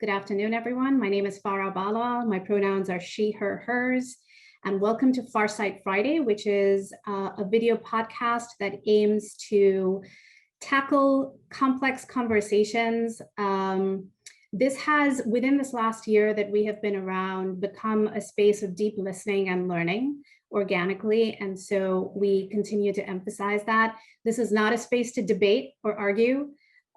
Good afternoon, everyone. My name is Farah Bala. My pronouns are she, her, hers. And welcome to FARSIGHT Friday, which is a video podcast that aims to tackle complex conversations. This has, within this last year that we have been around, become a space of deep listening and learning organically. And so we continue to emphasize that. This is not a space to debate or argue.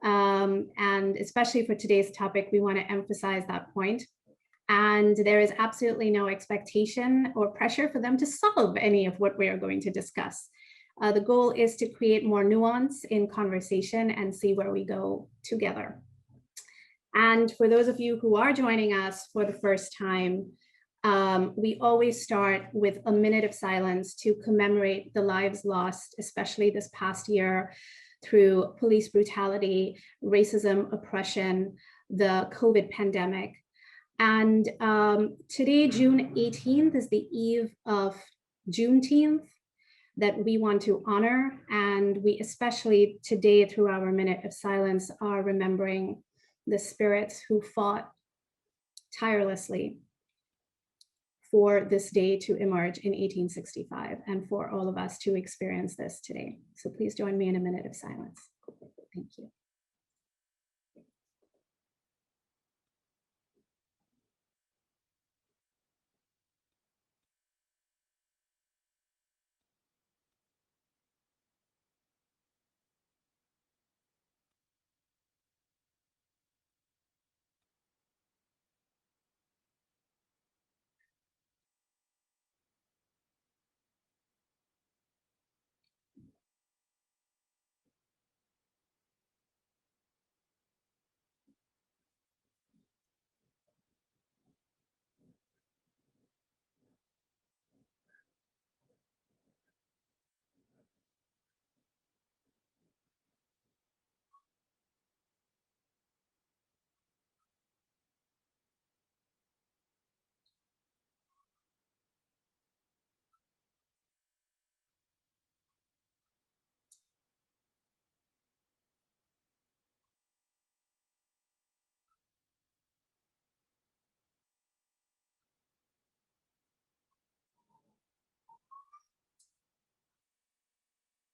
And especially for today's topic, we want to emphasize that point. And there is absolutely no expectation or pressure for them to solve any of what we are going to discuss. The goal is to create more nuance in conversation and see where we go together. And for those of you who are joining us for the first time, we always start with a minute of silence to commemorate the lives lost, especially this past year, through police brutality, racism, oppression, the COVID pandemic. And today, June 18th, is the eve of Juneteenth that we want to honor. And we especially today, through our minute of silence, are remembering the spirits who fought tirelessly for this day to emerge in 1865 and for all of us to experience this today. So please join me in a minute of silence. Thank you.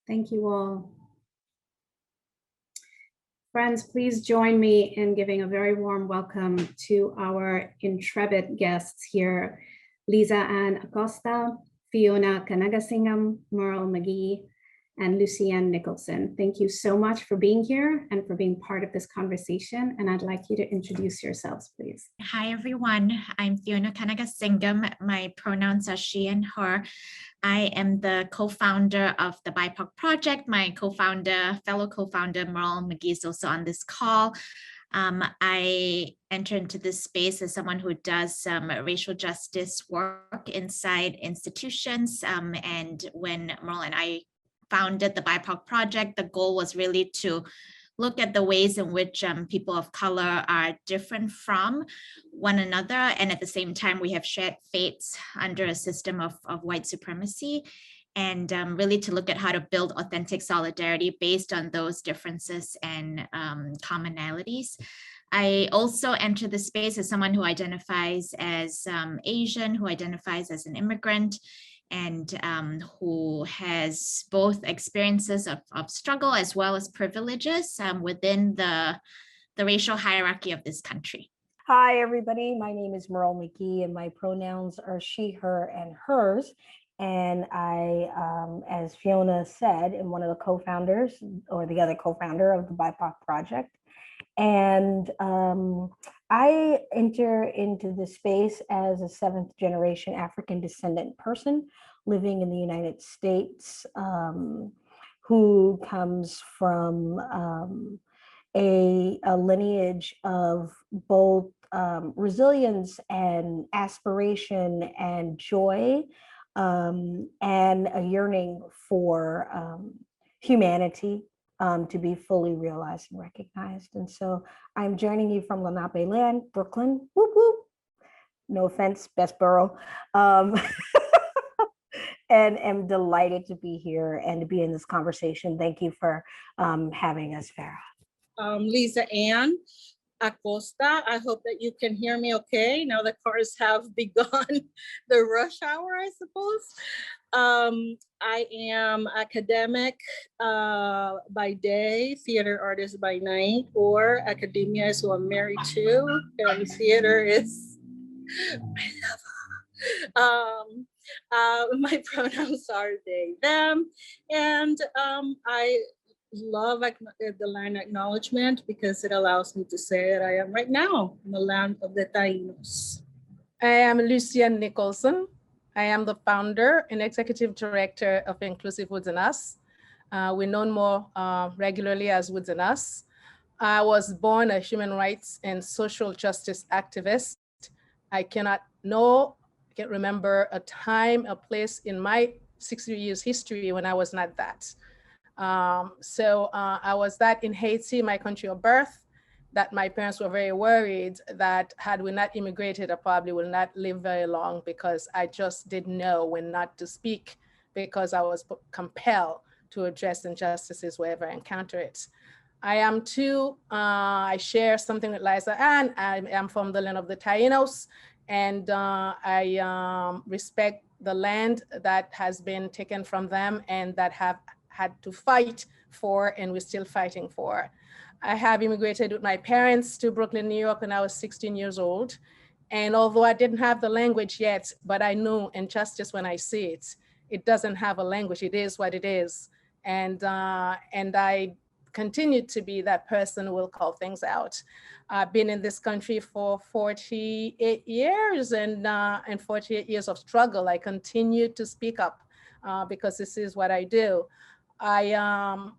Thank you all. Friends, please join me in giving a very warm welcome to our intrepid guests here, Liza Ann Acosta, Fiona Kanagasingham, Merle, McGee, and Lucienne Nicholson. Thank you so much for being here and for being part of this conversation. And I'd like you to introduce yourselves, please. Hi, everyone. I'm Fiona Kanagasingham. My pronouns are she and her. I am the co-founder of the BIPOC Project. My fellow co-founder, Merle McGee, is also on this call. I enter into this space as someone who does racial justice work inside institutions. And when Merle and I founded the BIPOC Project, the goal was really to look at the ways in which people of color are different from one another. And at the same time, we have shared fates under a system of white supremacy. And really to look at how to build authentic solidarity based on those differences and commonalities. I also enter the space as someone who identifies as Asian, who identifies as an immigrant, and who has both experiences of struggle as well as privileges within the racial hierarchy of this country. Hi, everybody. My name is Merle McGee, and my pronouns are she, her, and hers. And I, as Fiona said, am one of the co-founders, or the other co-founder of the BIPOC Project. And I enter into the space as a seventh generation African descendant person living in the United States, who comes from a lineage of both resilience and aspiration and joy, and a yearning for humanity to be fully realized and recognized. And so I'm joining you from Lenape land, Brooklyn, whoop, whoop. No offense, best borough. And am delighted to be here and to be in this conversation. Thank you for having us, Farah. Liza Ann. Acosta. I hope that you can hear me okay. Now the cars have begun the rush hour, I suppose. I am academic by day, theater artist by night, or academia is who I'm married to, and theater is my lover. My pronouns are they, them, and I love the land acknowledgement because it allows me to say that I am right now in the land of the Tainos. I am Lucienne Nicholson. I am the founder and executive director of Inclusive Woods and Us. We're known more regularly as Woods and Us. I was born a human rights and social justice activist. I can't remember a time, a place in my 60 years history when I was not that. I was that in Haiti, my country of birth, that my parents were very worried that had we not immigrated, I probably will not live very long because I just didn't know when not to speak because I was compelled to address injustices wherever I encounter it. I am too, I share something with Liza Ann. I am from the land of the Tainos, and I respect the land that has been taken from them and that have had to fight for, and we're still fighting for. I have immigrated with my parents to Brooklyn, New York when I was 16 years old. And although I didn't have the language yet, but I knew injustice when I see it. It doesn't have a language, it is what it is. And I continue to be that person who will call things out. I've been in this country for 48 years and 48 years of struggle. I continue to speak up because this is what I do. I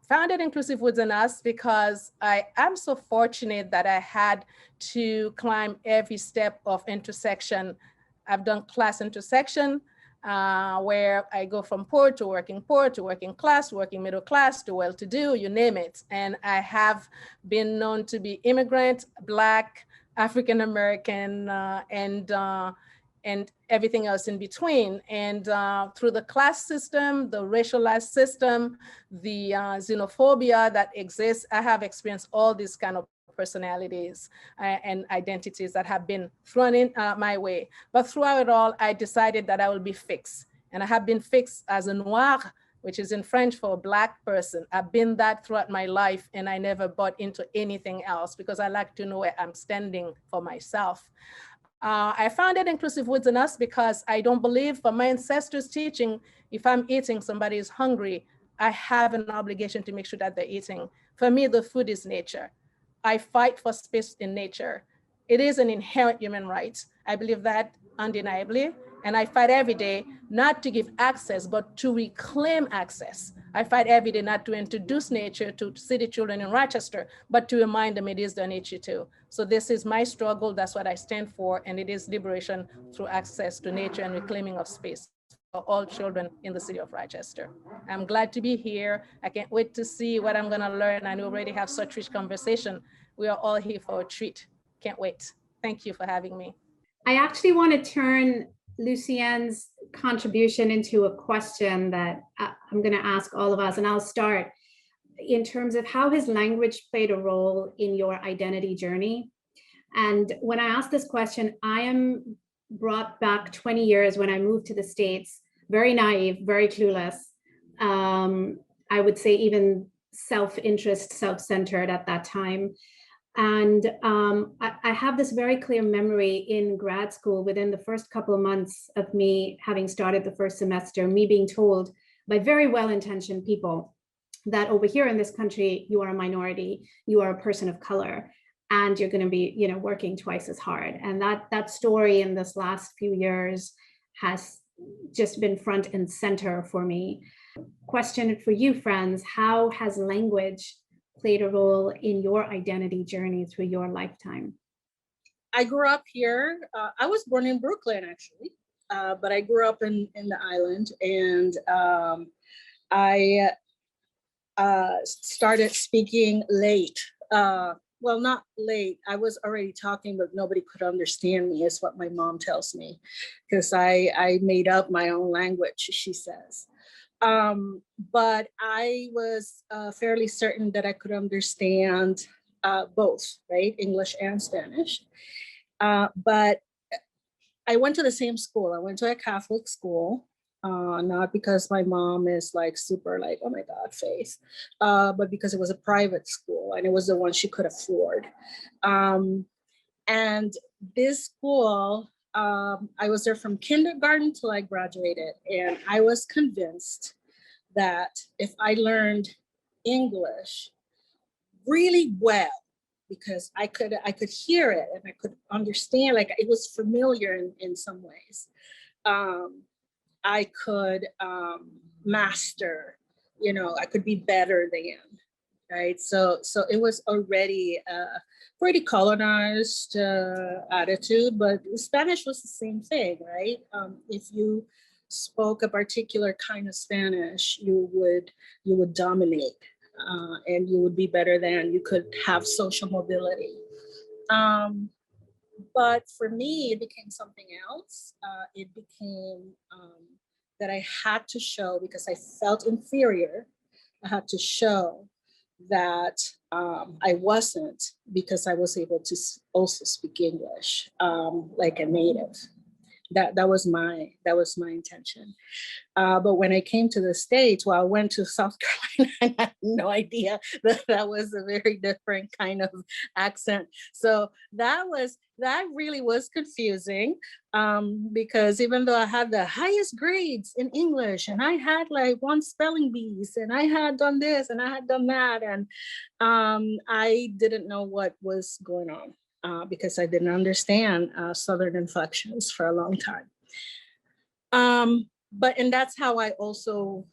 founded Inclusive Woods and Us because I am so fortunate that I had to climb every step of intersection. I've done class intersection, where I go from poor to working class, working middle class to well-to-do, you name it. And I have been known to be immigrant, Black, African-American, and everything else in between. And through the class system, the racialized system, the xenophobia that exists, I have experienced all these kind of personalities and identities that have been thrown in my way. But throughout it all, I decided that I will be fixed. And I have been fixed as a noir, which is in French for a Black person. I've been that throughout my life, and I never bought into anything else because I like to know where I'm standing for myself. I founded Inclusive Woods and Us because I don't believe from my ancestors' teaching, if I'm eating, somebody is hungry, I have an obligation to make sure that they're eating. For me, the food is nature. I fight for space in nature. It is an inherent human right. I believe that undeniably. And I fight every day, not to give access, but to reclaim access. I fight every day not to introduce nature to city children in Rochester, but to remind them it is their nature too. So this is my struggle, that's what I stand for, and it is liberation through access to nature and reclaiming of space for all children in the city of Rochester. I'm glad to be here. I can't wait to see what I'm gonna learn. I already have such rich conversation. We are all here for a treat. Can't wait. Thank you for having me. I actually want to turn Lucienne's contribution into a question that I'm going to ask all of us, and I'll start in terms of how has language played a role in your identity journey. And when I ask this question, I am brought back 20 years when I moved to the States, very naive, very clueless. I would say even self-interest, self-centered at that time. And I have this very clear memory in grad school within the first couple of months of me having started the first semester, me being told by very well-intentioned people that over here in this country, you are a minority, you are a person of color, and you're going to be, working twice as hard. And that story in this last few years has just been front and center for me. Question for you, friends, how has language played a role in your identity journey through your lifetime? I grew up here. I was born in Brooklyn, actually, but I grew up in the island, and I started speaking late. Well, not late. I was already talking, but nobody could understand me, is what my mom tells me, because I made up my own language, she says. But I was fairly certain that I could understand both, right? English and Spanish. But I went to the same school. I went to a Catholic school, not because my mom is like super like, oh my God, faith, but because it was a private school and it was the one she could afford. And this school, I was there from kindergarten till I graduated. And I was convinced that if I learned English really well, because I could hear it and I could understand, like it was familiar in some ways. I could master, you know, I could be better than, right? So it was already a pretty colonized attitude, but Spanish was the same thing, right? If you spoke a particular kind of Spanish, you would dominate. And you would be better than, you could have social mobility. But for me, it became something else. It became that I had to show, because I felt inferior, I had to show that I wasn't, because I was able to also speak English like a native. That was my intention. But when I came to the States, well, I went to South Carolina, and I had no idea that was a very different kind of accent. So that really was confusing, because even though I had the highest grades in English, and I had like 1 spelling bees, and I had done this and I had done that, and I didn't know what was going on. Because I didn't understand Southern inflections for a long time. And that's how I also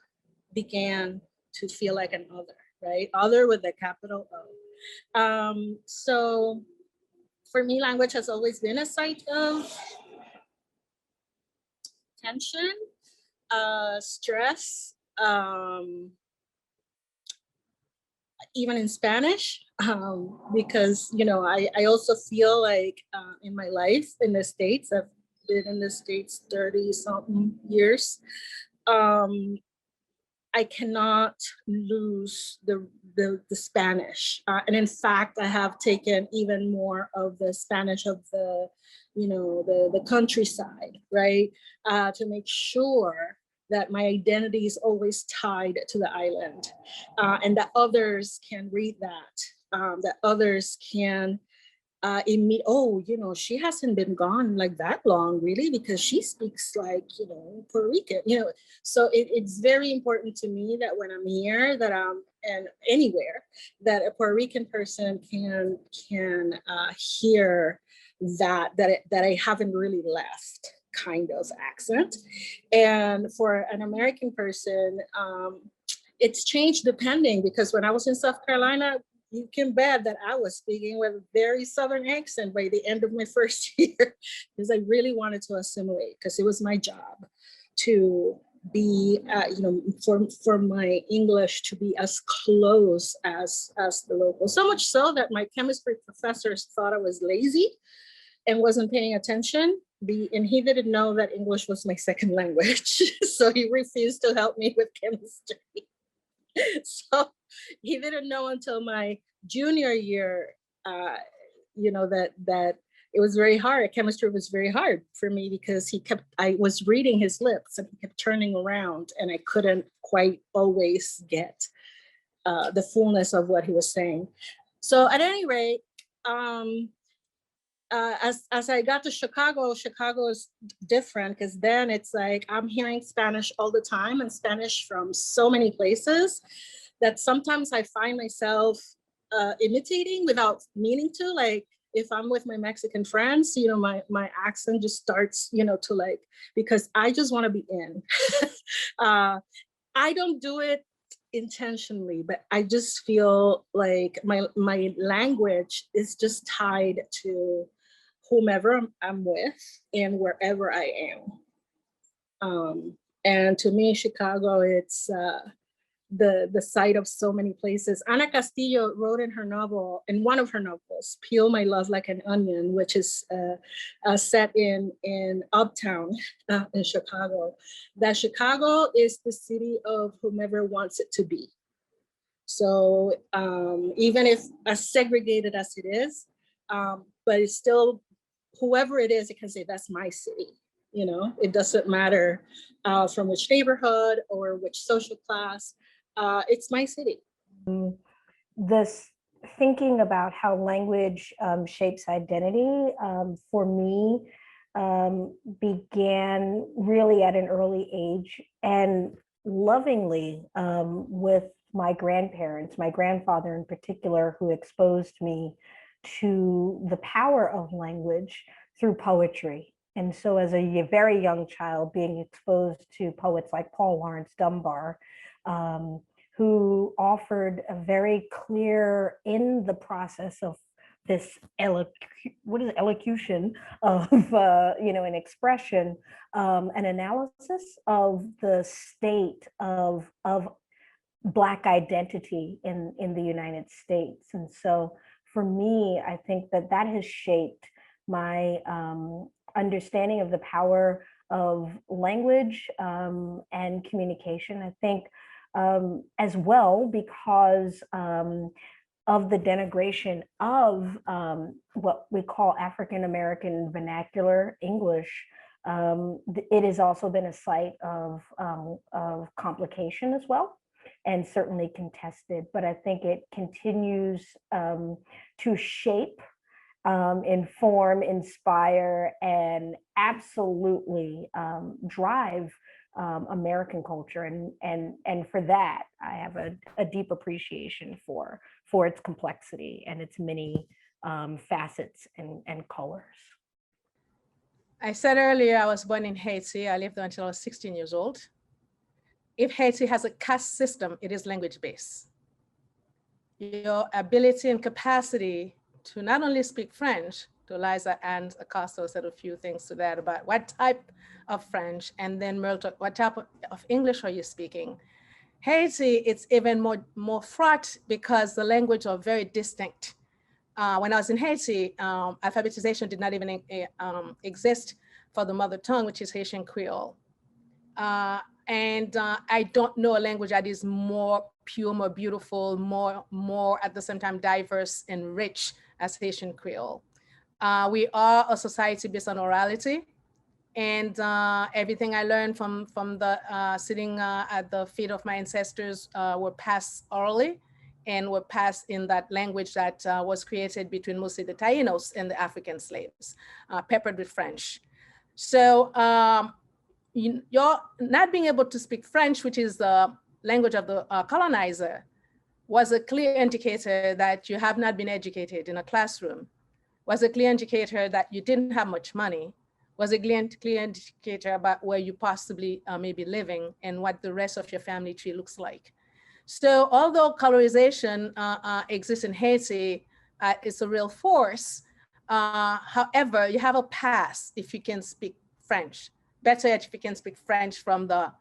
began to feel like an other, right? Other with a capital O. So for me, language has always been a site of tension, stress, even in Spanish, because, you know, I also feel like in my life in the States, I've been in the States 30 something years, I cannot lose the Spanish. And in fact, I have taken even more of the Spanish of the, you know, the countryside, right? To make sure that my identity is always tied to the island, and that others can read that, that others can oh, you know, she hasn't been gone like that long, really, because she speaks like, you know, Puerto Rican, you know. So it's very important to me that when I'm here, that and anywhere, that a Puerto Rican person can hear that I haven't really left kind of accent. And for an American person, it's changed depending, because when I was in South Carolina, you can bet that I was speaking with a very Southern accent by the end of my first year, because I really wanted to assimilate, because it was my job to be, you know, for my English to be as close as the local. So much so that my chemistry professors thought I was lazy and wasn't paying attention. And he didn't know that English was my second language. So he refused to help me with chemistry. So he didn't know until my junior year, you know, that it was very hard. Chemistry was very hard for me, because I was reading his lips and he kept turning around, and I couldn't quite always get the fullness of what he was saying. So at any rate, as I got to Chicago is different, because then it's like I'm hearing Spanish all the time, and Spanish from so many places, that sometimes I find myself imitating without meaning to. Like if I'm with my Mexican friends, you know, my accent just starts, you know, to like, because I just want to be in. I don't do it intentionally, but I just feel like my language is just tied to whomever I'm with and wherever I am. And to me, Chicago, it's the site of so many places. Ana Castillo wrote in one of her novels, Peel My Love Like an Onion, which is set in Uptown in Chicago, that Chicago is the city of whomever wants it to be. So even if as segregated as it is, but it's still, whoever it is, it can say, that's my city. You know, it doesn't matter from which neighborhood or which social class, it's my city. This thinking about how language shapes identity for me began really at an early age, and lovingly with my grandparents, my grandfather in particular, who exposed me to the power of language through poetry. And so as a very young child, being exposed to poets like Paul Laurence Dunbar, who offered a very clear, in the process of this elocution of an expression, an analysis of the state of Black identity in the United States. And so for me, I think that has shaped my understanding of the power of language and communication. I think as well, because of the denigration of what we call African American vernacular English, it has also been a site of complication as well, and certainly contested. But I think it continues to shape, inform, inspire, and absolutely drive American culture, and for that I have a deep appreciation for its complexity and its many facets and colors. I said earlier I was born in Haiti. I lived there until I was 16 years old. If Haiti has a caste system, it is language-based. Your ability and capacity to not only speak French, to Liza Ann Acosta said a few things to that about what type of French, and then Merle talked, what type of English are you speaking? Haiti, it's even more fraught because the language are very distinct. When I was in Haiti, alphabetization did not even exist for the mother tongue, which is Haitian Creole. And I don't know a language that is more pure, more beautiful, more at the same time diverse and rich as Haitian Creole. We are a society based on orality, and everything I learned from the sitting at the feet of my ancestors were passed orally, and were passed in that language that was created between mostly the Tainos and the African slaves, peppered with French. So you're not being able to speak French, which is the language of the colonizer, was a clear indicator that you have not been educated in a classroom, was a clear indicator that you didn't have much money, was a clear indicator about where you possibly may be living and what the rest of your family tree looks like. So although colorization exists in Haiti, it's a real force. However, you have a pass if you can speak French. Better if you can speak French from the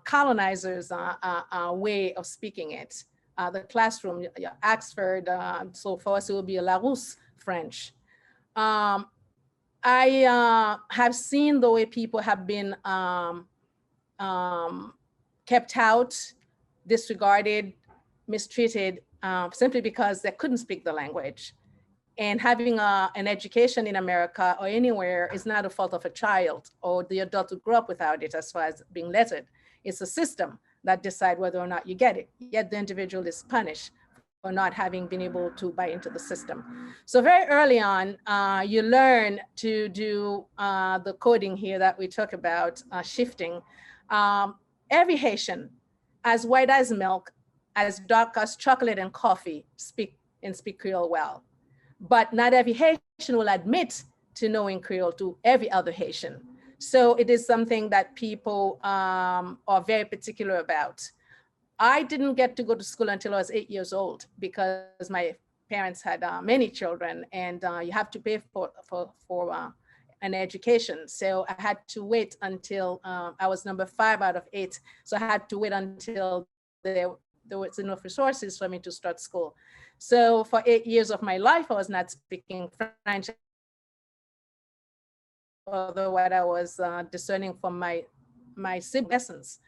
colonizers' way of speaking it. The classroom, Oxford, so for us it will be a Larousse French. I have seen the way people have been kept out, disregarded, mistreated, simply because they couldn't speak the language. And having an education in America or anywhere is not a fault of a child or the adult who grew up without it as far as being lettered. It's a system that decides whether or not you get it, yet the individual is punished for not having been able to buy into the system. So very early on, you learn to do the coding here that we talk about, shifting. Every Haitian, as white as milk, as dark as chocolate and coffee, speak Creole well. But not every Haitian will admit to knowing Creole to every other Haitian. So it is something that people are very particular about. I didn't get to go to school until I was 8 years old because my parents had many children, and you have to pay for an education. So I had to wait until I was number 5 out of 8. So I had to wait until there was enough resources for me to start school. So for 8 years of my life, I was not speaking French, although what I was discerning from my sibling lessons.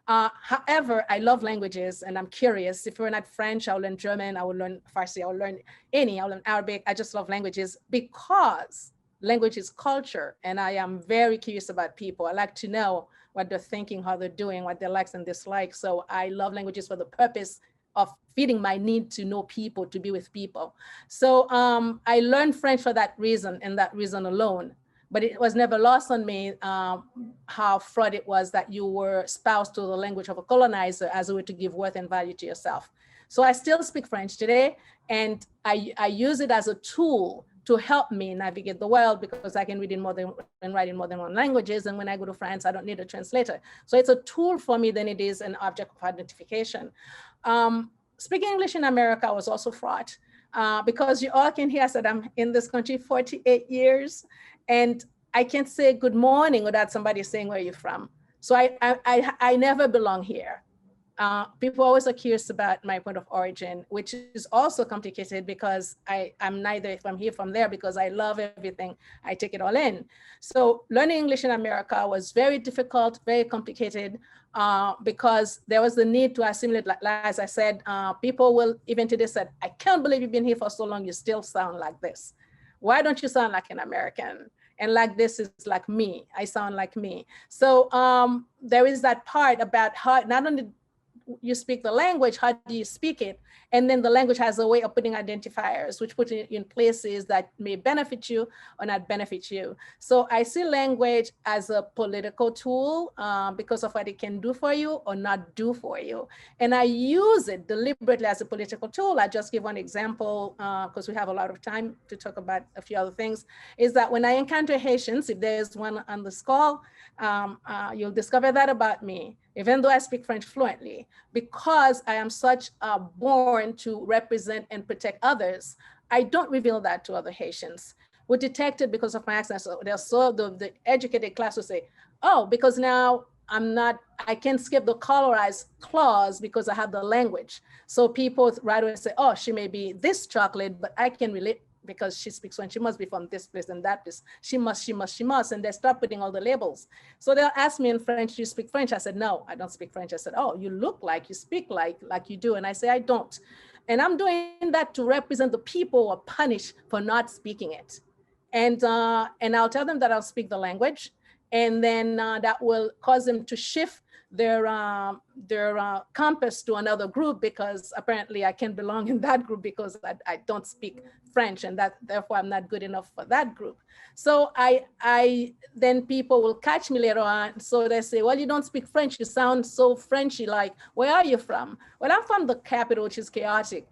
However, I love languages and I'm curious. If we're not French, I'll learn German, I will learn Farsi, I'll learn I'll learn Arabic. I just love languages because language is culture. And I am very curious about people. I like to know what they're thinking, how they're doing, what their likes and dislikes. So I love languages for the purpose of feeding my need to know people, to be with people. So I learned French for that reason and that reason alone. But it was never lost on me how fraught it was that you were espoused to the language of a colonizer as a way to give worth and value to yourself. So I still speak French today, and I use it as a tool to help me navigate the world because I can read in more than and write in more than one languages. And when I go to France, I don't need a translator. So it's a tool for me than it is an object of identification. Speaking English in America was also fraught because you all can hear that I'm in this country 48 years. And I can't say good morning without somebody saying where you're from. So I never belong here. People always are curious about my point of origin, which is also complicated because I'm neither if I'm here from there because I love everything. I take it all in. So learning English in America was very difficult, very complicated because there was the need to assimilate. Like as I said, people will even today said, I can't believe you've been here for so long, you still sound like this. Why don't you sound like an American? And like this is like me, I sound like me. So there is that part about how not only you speak the language, how do you speak it? And then the language has a way of putting identifiers, which put it in places that may benefit you or not benefit you. So I see language as a political tool because of what it can do for you or not do for you. And I use it deliberately as a political tool. I just give one example because we have a lot of time to talk about a few other things, is that when I encounter Haitians, if there's one on this call, you'll discover that about me, even though I speak French fluently, because I am such born to represent and protect others. I don't reveal that to other Haitians. We're detected because of my accent. So they'll the educated class will say, oh, because now I can't skip the colorized clause because I have the language. So people right away say, oh, she may be this chocolate, but I can relate because she speaks French, she must be from this place and that place. She must, and they start putting all the labels. So they'll ask me in French, do you speak French? I said, no, I don't speak French. I said, oh, you look like, you speak like you do. And I say, I don't. And I'm doing that to represent the people who are punished for not speaking it. And I'll tell them that I'll speak the language, and then that will cause them to shift their compass to another group because apparently I can belong in that group because I don't speak French, and that therefore I'm not good enough for that group. So then people will catch me later on. So they say, well, you don't speak French. You sound so Frenchy. Like, where are you from? Well, I'm from the capital, which is chaotic.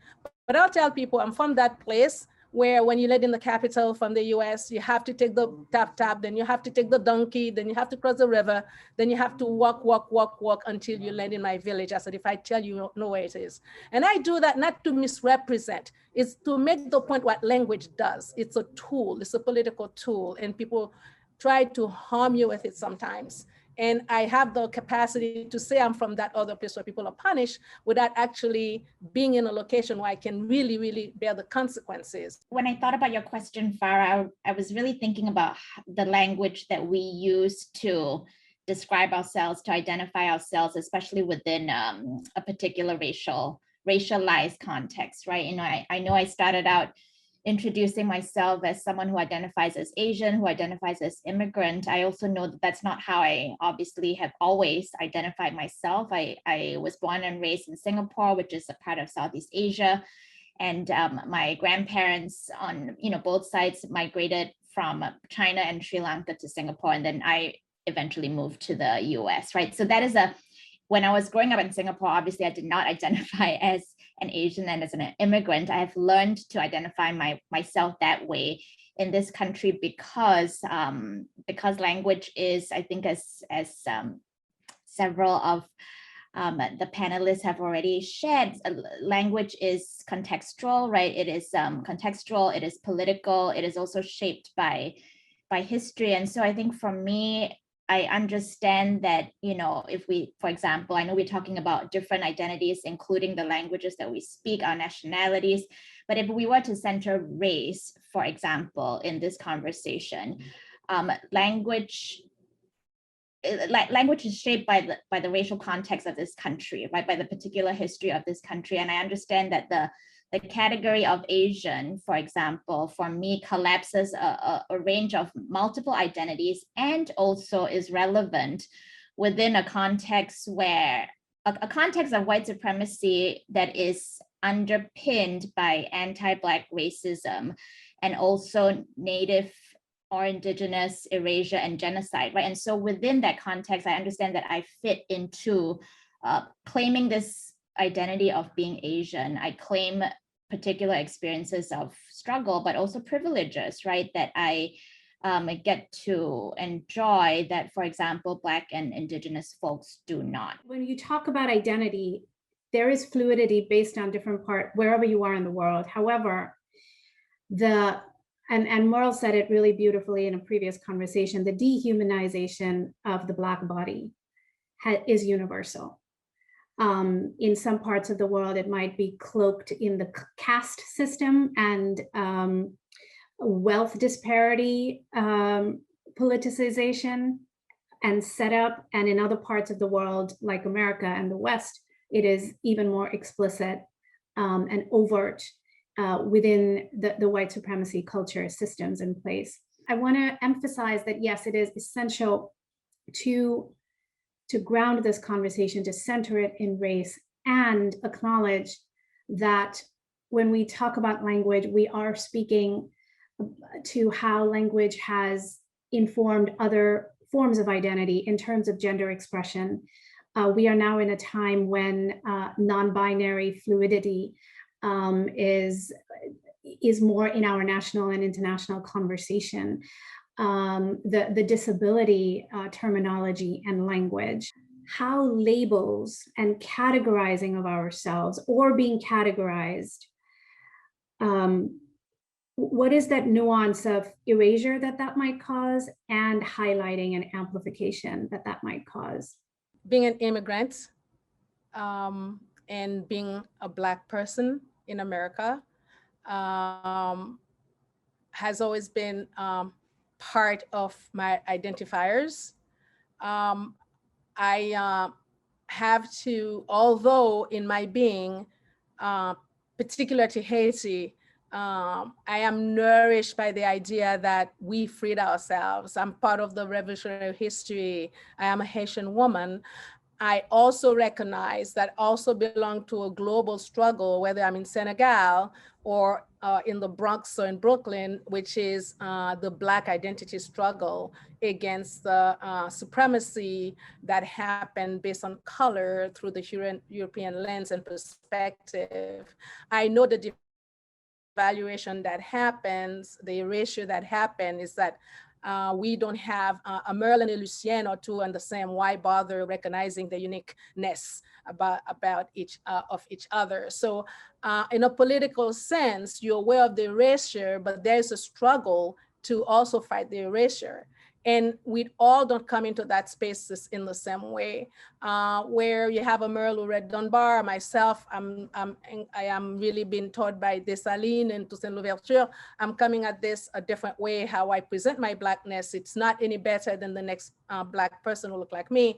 But I'll tell people I'm from that place where when you land in the capital from the US, you have to take the tap, then you have to take the donkey, then you have to cross the river, then you have to walk until you land in my village. I said, if I tell you, you know where it is. And I do that not to misrepresent, it's to make the point what language does. It's a tool, it's a political tool, and people try to harm you with it sometimes. And I have the capacity to say I'm from that other place where people are punished without actually being in a location where I can really, really bear the consequences. When I thought about your question, Farah, I was really thinking about the language that we use to describe ourselves, to identify ourselves, especially within a particular racialized context, right? You know, I know I started out introducing myself as someone who identifies as Asian, who identifies as immigrant. I also know that that's not how I obviously have always identified myself. I was born and raised in Singapore, which is a part of Southeast Asia. And my grandparents on both sides migrated from China and Sri Lanka to Singapore. And then I eventually moved to the US, right? So that is when I was growing up in Singapore, obviously I did not identify as an Asian and as an immigrant. I have learned to identify myself that way in this country because language is, I think, as several of the panelists have already shared, language is contextual, right? It is contextual, it is political, it is also shaped by history. And so I think for me, I understand that, if we, for example, I know we're talking about different identities, including the languages that we speak, our nationalities, but if we were to center race, for example, in this conversation, language language is shaped by the racial context of this country, right? By the particular history of this country. And I understand that the category of Asian, for example, for me collapses a range of multiple identities and also is relevant within a context where a context of white supremacy that is underpinned by anti-Black racism and also Native or Indigenous erasure and genocide, right? And so within that context, I understand that I fit into claiming this identity of being Asian. I claim particular experiences of struggle, but also privileges, right? That I get to enjoy that, for example, Black and Indigenous folks do not. When you talk about identity, there is fluidity based on different wherever you are in the world. However, and Merle said it really beautifully in a previous conversation, the dehumanization of the Black body is universal. In some parts of the world, it might be cloaked in the caste system and wealth disparity, politicization and setup. And in other parts of the world, like America and the West, it is even more explicit and overt within the white supremacy culture systems in place. I want to emphasize that, yes, it is essential to ground this conversation, to center it in race, and acknowledge that when we talk about language, we are speaking to how language has informed other forms of identity in terms of gender expression. We are now in a time when non-binary fluidity is more in our national and international conversation. The disability terminology and language, how labels and categorizing of ourselves or being categorized, what is that nuance of erasure that might cause and highlighting and amplification that might cause? Being an immigrant and being a Black person in America has always been part of my identifiers. I have to, although in my being, particular to Haiti, I am nourished by the idea that we freed ourselves. I'm part of the revolutionary history. I am a Haitian woman. I also recognize that I also belong to a global struggle, whether I'm in Senegal or in the Bronx or in Brooklyn, which is the Black identity struggle against the supremacy that happened based on color through the European lens and perspective. I know the devaluation that happens, the erasure that happened is that we don't have a Merle and a Lucienne or two on the same. Why bother recognizing the uniqueness about each other? So in a political sense, you're aware of the erasure, but there's a struggle to also fight the erasure. And we all don't come into that space in the same way, where you have a Merle who read Dunbar, myself, I am really being taught by Dessalines and Toussaint Louverture. I'm coming at this a different way, how I present my Blackness. It's not any better than the next Black person who look like me.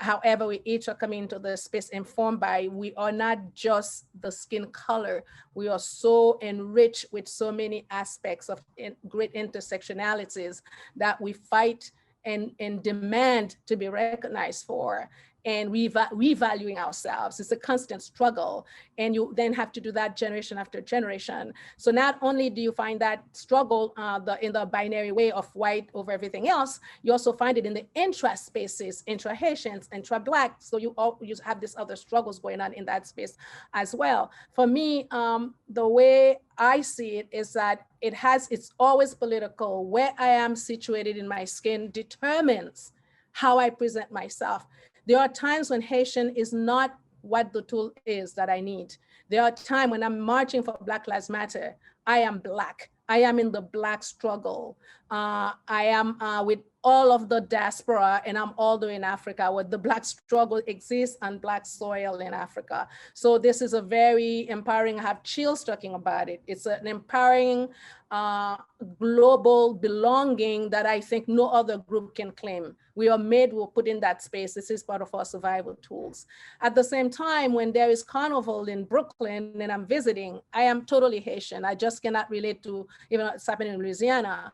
However, we each are coming into the space informed by, we are not just the skin color. We are so enriched with so many aspects of great intersectionalities that we fight and demand to be recognized for. And revaluing ourselves. It's a constant struggle. And you then have to do that generation after generation. So not only do you find that struggle in the binary way of white over everything else, you also find it in the intra-spaces, intra-Haitians, intra-Black. So you have these other struggles going on in that space as well. For me, the way I see it is that it's always political. Where I am situated in my skin determines how I present myself. There are times when Haitian is not what the tool is that I need. There are times when I'm marching for Black Lives Matter. I am Black. I am in the Black struggle. I am with all of the diaspora, and I'm all the way in Africa where the Black struggle exists on Black soil in Africa. So this is a very empowering, I have chills talking about it. It's an empowering global belonging that I think no other group can claim. We are made, we're put in that space. This is part of our survival tools. At the same time, when there is carnival in Brooklyn and I'm visiting, I am totally Haitian. I just cannot relate to even what's happening in Louisiana.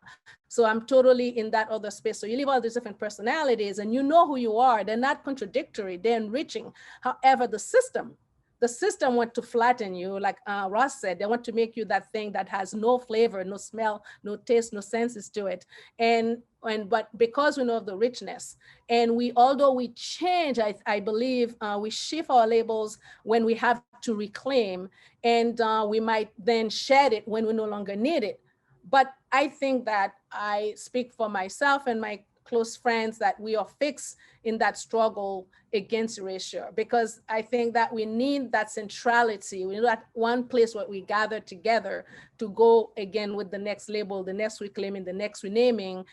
So I'm totally in that other space. So you live all these different personalities and you know who you are. They're not contradictory, they're enriching. However, the system want to flatten you, like Ross said. They want to make you that thing that has no flavor, no smell, no taste, no senses to it. But because we know of the richness, and although we change, I believe we shift our labels when we have to reclaim, and we might then shed it when we no longer need it. But I think that I speak for myself and my close friends that we are fixed in that struggle against erasure, because I think that we need that centrality. We need that one place where we gather together to go again with the next label, the next reclaiming, the next renaming,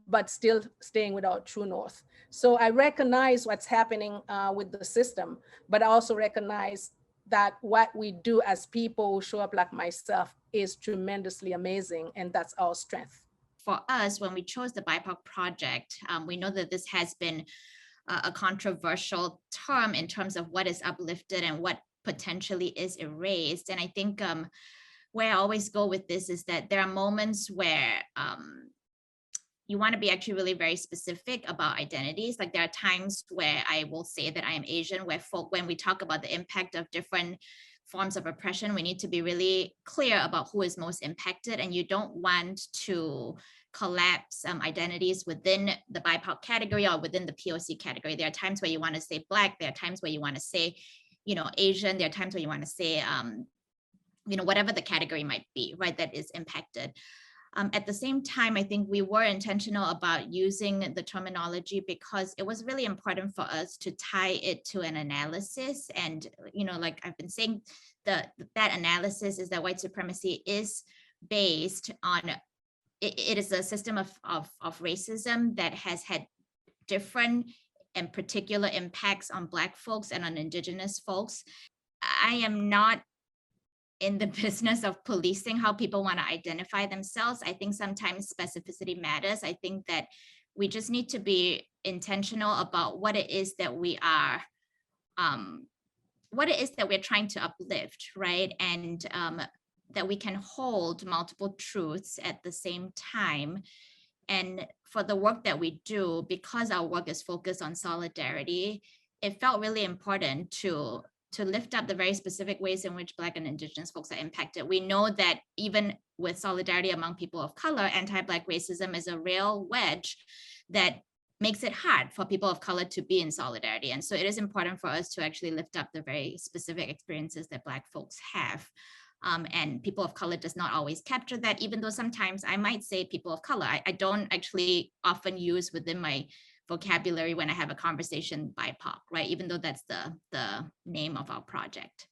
but still staying with our true north. So I recognize what's happening with the system, but I also recognize that what we do as people who show up like myself is tremendously amazing, and that's our strength. For us, when we chose the BIPOC Project, we know that this has been a controversial term in terms of what is uplifted and what potentially is erased. And I think where I always go with this is that there are moments where you want to be actually really very specific about identities. Like there are times where I will say that I am Asian, where when we talk about the impact of different forms of oppression, we need to be really clear about who is most impacted, and you don't want to collapse identities within the BIPOC category or within the POC category. There are times where you want to say Black, there are times where you want to say, Asian, there are times where you want to say, whatever the category might be, right, that is impacted. At the same time, I think we were intentional about using the terminology because it was really important for us to tie it to an analysis. And, like I've been saying, that analysis is that white supremacy is based on, it is a system of racism that has had different and particular impacts on Black folks and on Indigenous folks. I am not in the business of policing how people want to identify themselves. I think sometimes specificity matters. I think that we just need to be intentional about what it is that we are, trying to uplift, right? And that we can hold multiple truths at the same time. And for the work that we do, because our work is focused on solidarity, it felt really important to lift up the very specific ways in which Black and Indigenous folks are impacted. We know that even with solidarity among people of color, anti-Black racism is a real wedge that makes it hard for people of color to be in solidarity. And so it is important for us to actually lift up the very specific experiences that Black folks have. And people of color does not always capture that, even though sometimes I might say people of color. I don't actually often use within my vocabulary when I have a conversation BIPOC, right? Even though that's the name of our project.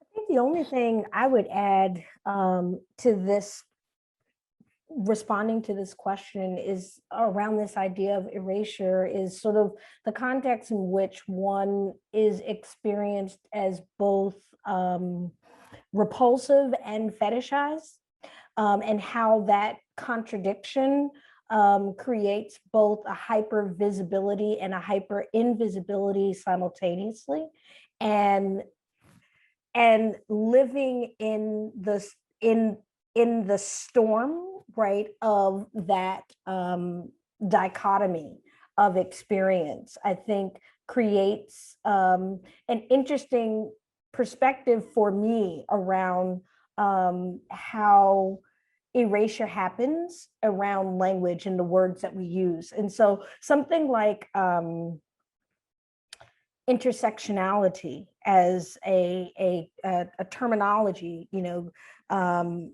I think the only thing I would add to this, responding to this question, is around this idea of erasure, is sort of the context in which one is experienced as both repulsive and fetishized, and how that contradiction creates both a hyper visibility and a hyper invisibility simultaneously, and living in the storm, right, of that dichotomy of experience, I think creates an interesting perspective for me around how erasure happens around language and the words that we use. And so something like intersectionality as a terminology,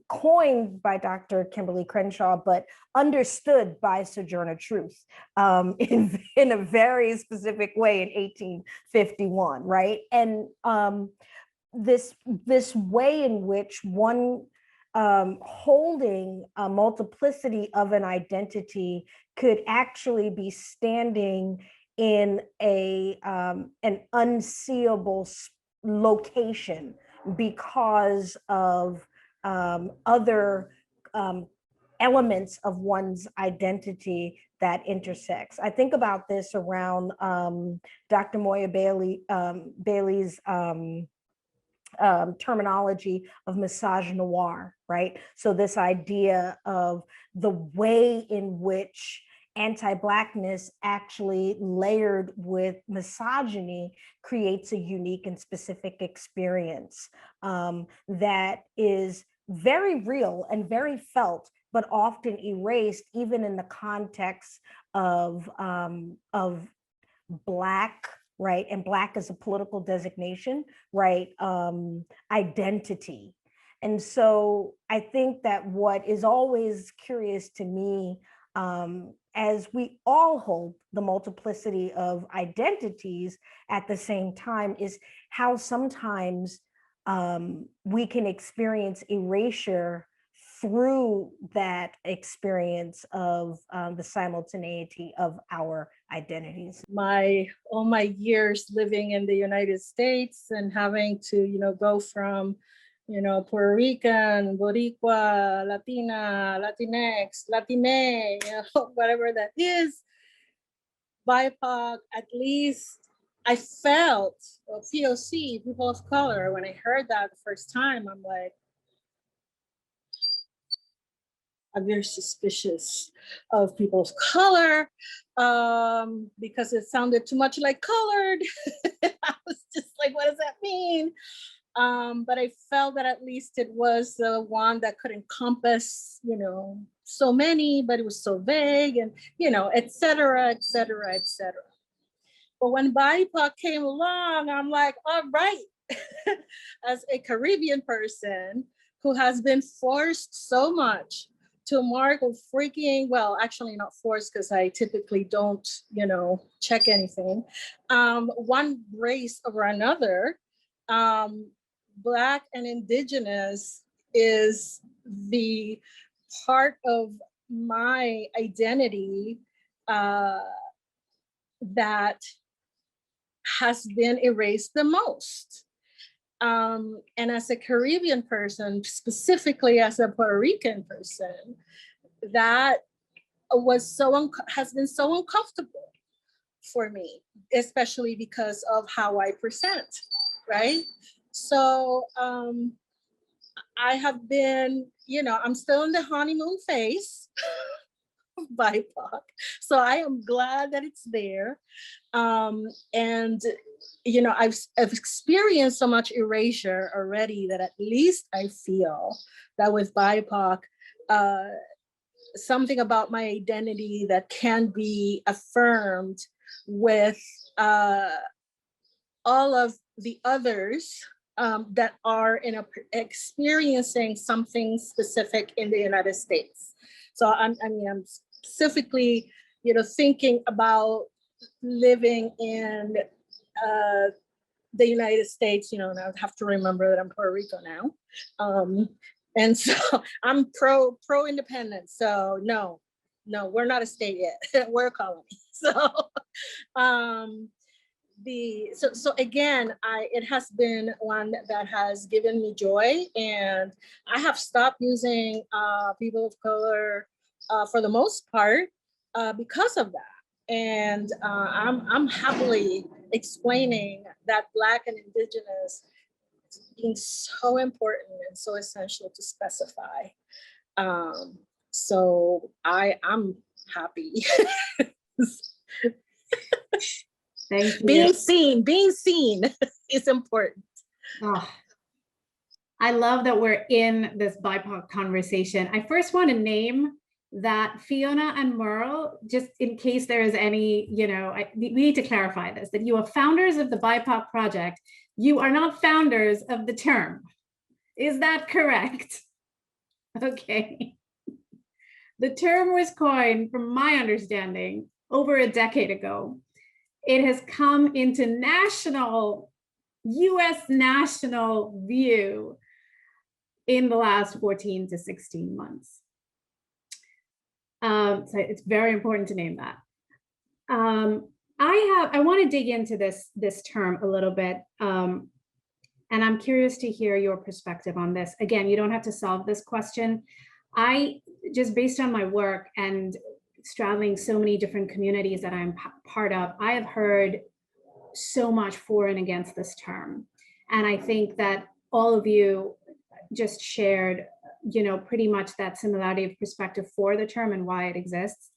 coined by Dr. Kimberly Crenshaw, but understood by Sojourner Truth in a very specific way in 1851, right? And this way in which one holding a multiplicity of an identity could actually be standing in an unseeable location because of other elements of one's identity that intersects. I think about this around Dr. Moya Bailey's terminology of misogynoir, right? So this idea of the way in which anti-Blackness actually layered with misogyny creates a unique and specific experience that is very real and very felt, but often erased even in the context of Black, right? And Black as a political designation, right? Identity. And so I think that what is always curious to me, as we all hold the multiplicity of identities at the same time, is how sometimes we can experience erasure through that experience of the simultaneity of our identities. All my years living in the United States and having to, go from, Puerto Rican, Boricua, Latina, Latinx, Latine, whatever that is, BIPOC, at least I felt, POC, people of color, when I heard that the first time, I'm like, I'm very suspicious of people of color because it sounded too much like colored. I was just like, what does that mean? But I felt that at least it was the one that could encompass, so many, but it was so vague and, et cetera, et cetera, et cetera. But when BIPOC came along, I'm like, all right, as a Caribbean person who has been forced so much to mark a freaking, well, actually not forced because I typically don't, check anything, one race over another, Black and Indigenous is the part of my identity that has been erased the most. And as a Caribbean person, specifically as a Puerto Rican person, that was has been so uncomfortable for me, especially because of how I present, right? So I have been, I'm still in the honeymoon phase of BIPOC. So I am glad that it's there. And I've experienced so much erasure already that at least I feel that with BIPOC, something about my identity that can be affirmed with all of the others that are experiencing something specific in the United States. So I'm specifically, thinking about living in the United States, and I would have to remember that I'm Puerto Rico now. And so I'm pro independence. So no, we're not a state yet. We're a colony. So so again, it has been one that has given me joy, and I have stopped using people of color for the most part because of that. And I'm happily explaining that Black and Indigenous being so important and so essential to specify. So I'm happy. Thank you. Being seen is important. Oh, I love that we're in this BIPOC conversation. I first want to name that Fiona and Merle, just in case there is any, we need to clarify this, that you are founders of the BIPOC Project. You are not founders of the term. Is that correct? Okay. The term was coined, from my understanding, over a decade ago. It has come into US national view in the last 14 to 16 months. So it's very important to name that. I want to dig into this term a little bit. And And I'm curious to hear your perspective on this. Again, you don't have to solve this question. I just, based on my work and straddling so many different communities that I'm part of, I have heard so much for and against this term. And I think that all of you just shared, pretty much that similarity of perspective for the term and why it exists.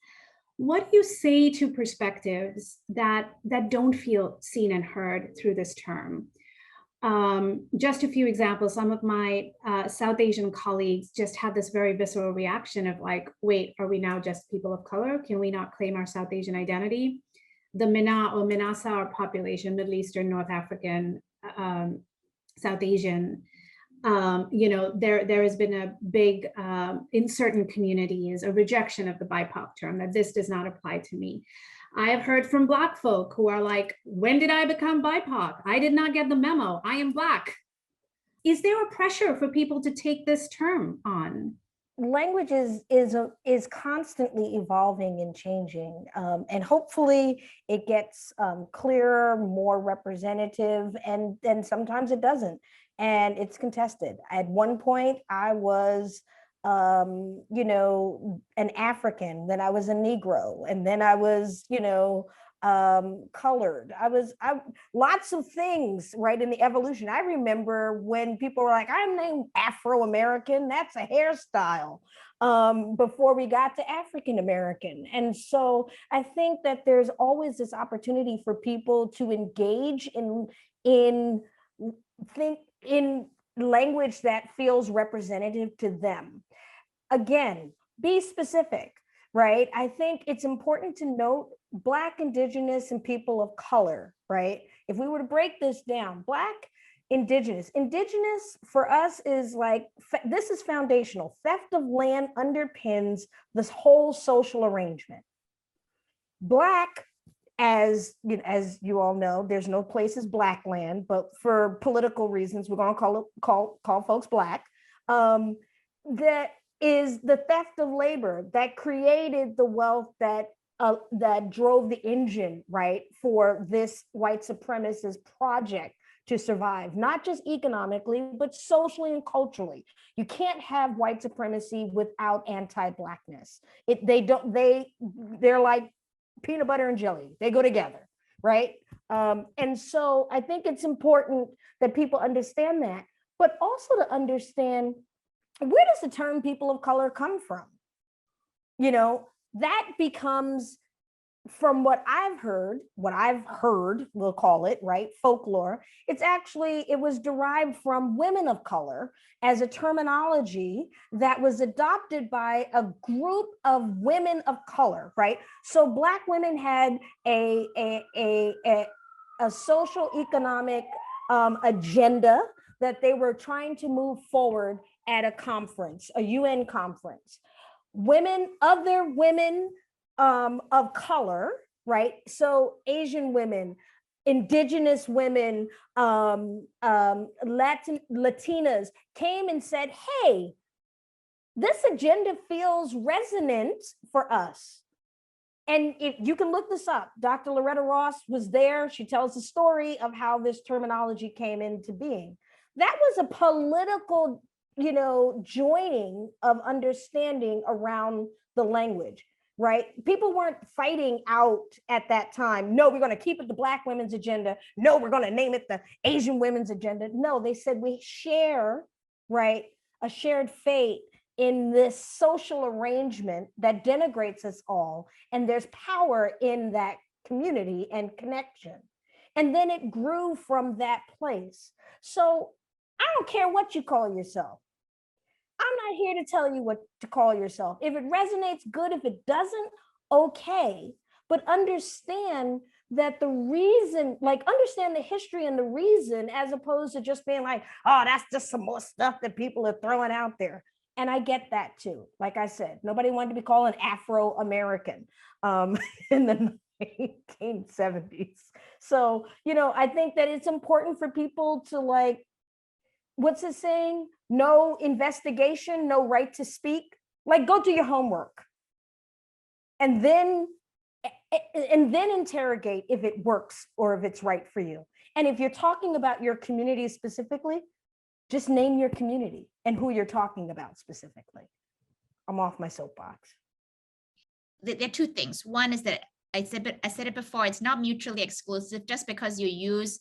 What do you say to perspectives that don't feel seen and heard through this term? Just a few examples. Some of my South Asian colleagues just have this very visceral reaction of like, wait, are we now just people of color? Can we not claim our South Asian identity? The Mina or Minasa, our population, Middle Eastern, North African, South Asian, there has been a big, in certain communities, a rejection of the BIPOC term, that this does not apply to me. I have heard from Black folk who are like, when did I become BIPOC? I did not get the memo. I am Black. Is there a pressure for people to take this term on? Language is constantly evolving and changing, and hopefully it gets clearer, more representative, and sometimes it doesn't, and it's contested. At one point, I was an African, then I was a Negro, and then I was, colored. I lots of things, right, in the evolution. I remember when people were like, I'm named Afro-American, that's a hairstyle, before we got to African-American. And so I think that there's always this opportunity for people to engage in language that feels representative to them. Again, be specific, right? I think it's important to note Black, Indigenous, and people of color, right? If we were to break this down, Black, Indigenous for us is like, this is foundational. Theft of land underpins this whole social arrangement. Black, as you all know, there's no place as Black land, but for political reasons, we're gonna call folks Black. That is the theft of labor that created the wealth that drove the engine, right, for this white supremacist project to survive, not just economically, but socially and culturally. You can't have white supremacy without anti-Blackness. They're like peanut butter and jelly. They go together, right? And so I think it's important that people understand that, but also to understand, where does the term people of color come from? That becomes, from what I've heard, we'll call it, right, folklore, it was derived from women of color as a terminology that was adopted by a group of women of color, right? So Black women had a social economic agenda that they were trying to move forward at a conference, a UN conference. Other women of color, right? So Asian women, Indigenous women, Latinas came and said, hey, this agenda feels resonant for us. And if you can look this up, Dr. Loretta Ross was there. She tells the story of how this terminology came into being. That was a political, joining of understanding around the language, right? People weren't fighting out at that time. No, we're going to keep it the Black women's agenda. No, we're going to name it the Asian women's agenda. No, they said we share, right, a shared fate in this social arrangement that denigrates us all. And there's power in that community and connection. And then it grew from that place. So I don't care what you call yourself. I'm not here to tell you what to call yourself. If it resonates, good. If it doesn't, okay. But understand that understand the history and the reason, as opposed to just being like, oh, that's just some more stuff that people are throwing out there. And I get that too. Like I said, nobody wanted to be called an Afro-American in the 1970s. So, I think that it's important for people to, like, what's it saying? No investigation, no right to speak. Like, go do your homework. And then interrogate if it works or if it's right for you. And if you're talking about your community specifically, just name your community and who you're talking about specifically. I'm off my soapbox. There are two things. One is that I said it before, it's not mutually exclusive. Just because you use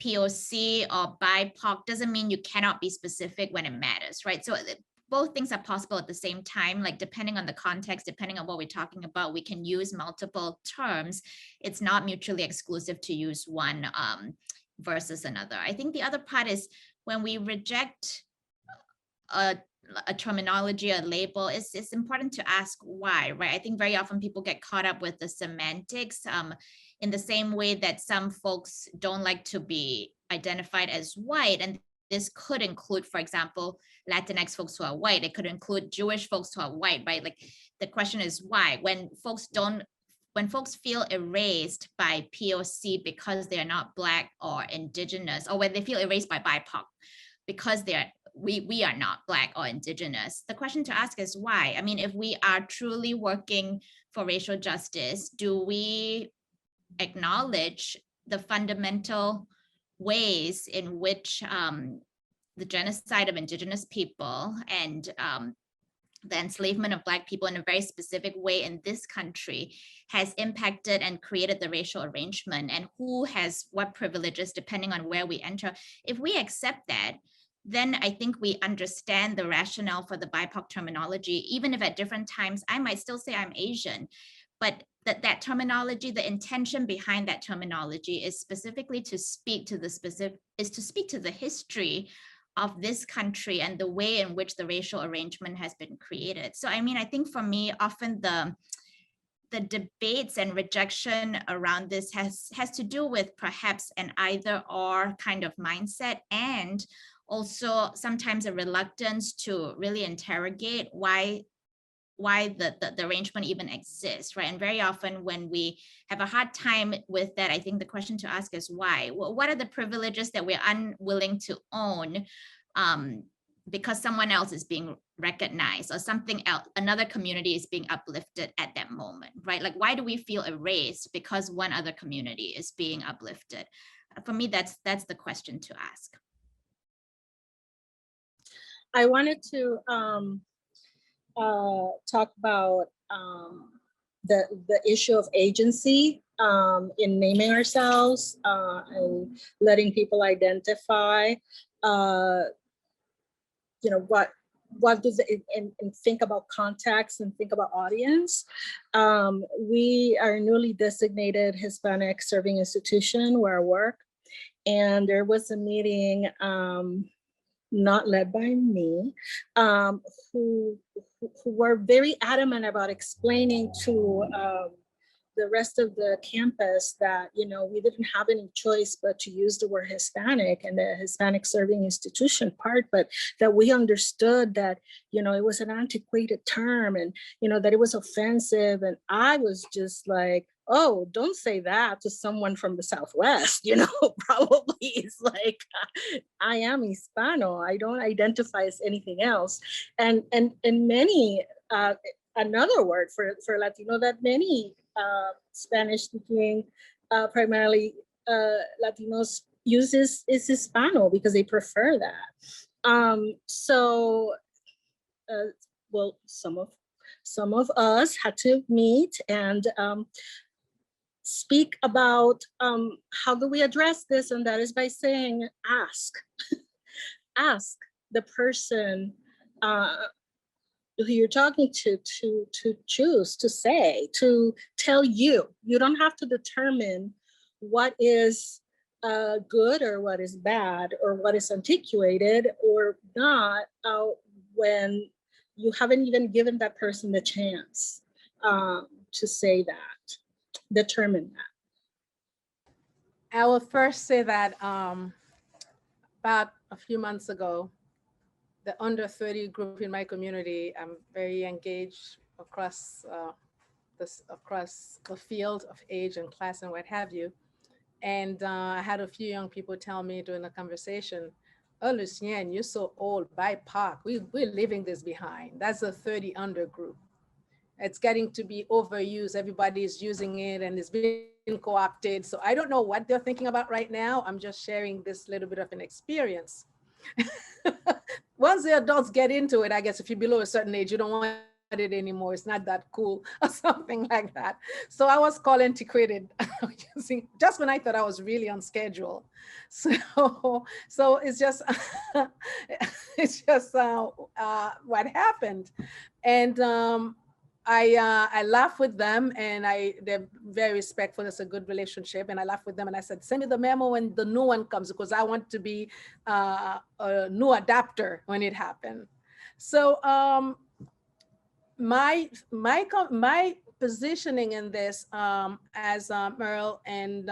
POC or BIPOC doesn't mean you cannot be specific when it matters, right? So both things are possible at the same time, like depending on the context, depending on what we're talking about, we can use multiple terms. It's not mutually exclusive to use one versus another. I think the other part is when we reject a terminology, a label, it's important to ask why, right? I think very often people get caught up with the semantics in the same way that some folks don't like to be identified as white. And this could include, for example, Latinx folks who are white. It could include Jewish folks who are white, right? Like the question is why? When folks feel erased by POC because they are not Black or Indigenous, or when they feel erased by BIPOC because we are not Black or Indigenous, the question to ask is why? I mean, if we are truly working for racial justice, do we acknowledge the fundamental ways in which the genocide of Indigenous people and the enslavement of Black people in a very specific way in this country has impacted and created the racial arrangement, and who has what privileges depending on where we enter? If we accept that, then I think we understand the rationale for the BIPOC terminology, even if at different times I might still say I'm Asian, but that terminology, the intention behind that terminology is specifically to speak to the history of this country and the way in which the racial arrangement has been created. So I mean, I think for me, often the debates and rejection around this has to do with perhaps an either or kind of mindset, and also sometimes a reluctance to really interrogate why the arrangement even exists, right? And very often when we have a hard time with that, I think the question to ask is why? Well, what are the privileges that we're unwilling to own because someone else is being recognized, or something else, another community is being uplifted at that moment, right? Like, why do we feel erased because one other community is being uplifted? For me, that's the question to ask. I wanted to talk about the issue of agency in naming ourselves and letting people identify, you know, what does it, and think about context and think about audience. We are a newly designated Hispanic serving institution where I work, and there was a meeting not led by me, who were very adamant about explaining to the rest of the campus that, you know, we didn't have any choice but to use the word Hispanic and the Hispanic serving institution part, but that we understood that, you know, it was an antiquated term and, you know, that it was offensive. And I was just like, oh, don't say that to someone from the Southwest, you know, probably is like, I am Hispano, I don't identify as anything else. And many, another word for Latino that many Spanish speaking, primarily Latinos uses is Hispano because they prefer that. Well, some of us had to meet and speak about how do we address this, and that is by saying ask the person who you're talking to choose to say, to tell you. You don't have to determine what is good or what is bad or what is antiquated or not when you haven't even given that person the chance to say that, determine that. I will first say that about a few months ago, the under 30 group in my community, I'm very engaged across the field of age and class and what have you. And I had a few young people tell me during the conversation, oh, Lucienne, you're so old, BIPOC, we're leaving this behind. That's a 30 under group. It's getting to be overused. Everybody's using it and it's being co-opted. So I don't know what they're thinking about right now. I'm just sharing this little bit of an experience. Once the adults get into it, I guess if you're below a certain age, you don't want it anymore. It's not that cool or something like that. So I was called antiquated just when I thought I was really on schedule. So it's just it's just what happened. And I laugh with them, and they're very respectful. It's a good relationship, and I laugh with them. And I said, send me the memo when the new one comes, because I want to be a new adapter when it happened. So my positioning in this, as Merle and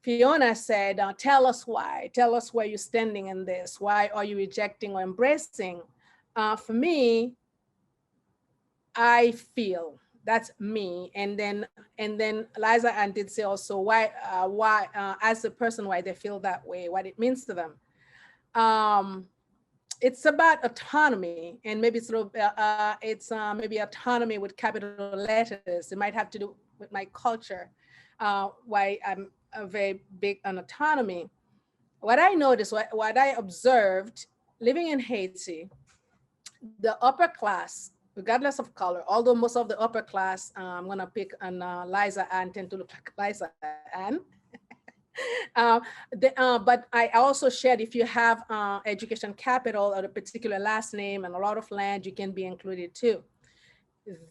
Fiona said, tell us why. Tell us where you're standing in this. Why are you rejecting or embracing? For me, I feel that's me, and then Liza Ann did say also why as a person why they feel that way, what it means to them. It's about autonomy, and maybe it's maybe autonomy with capital letters. It might have to do with my culture, why I'm very big on autonomy. What I noticed, what I observed living in Haiti, the upper class, regardless of color, although most of the upper class, I'm gonna pick on Liza Ann, tend to look like Liza Ann. But I also shared, if you have education capital or a particular last name and a lot of land, you can be included too.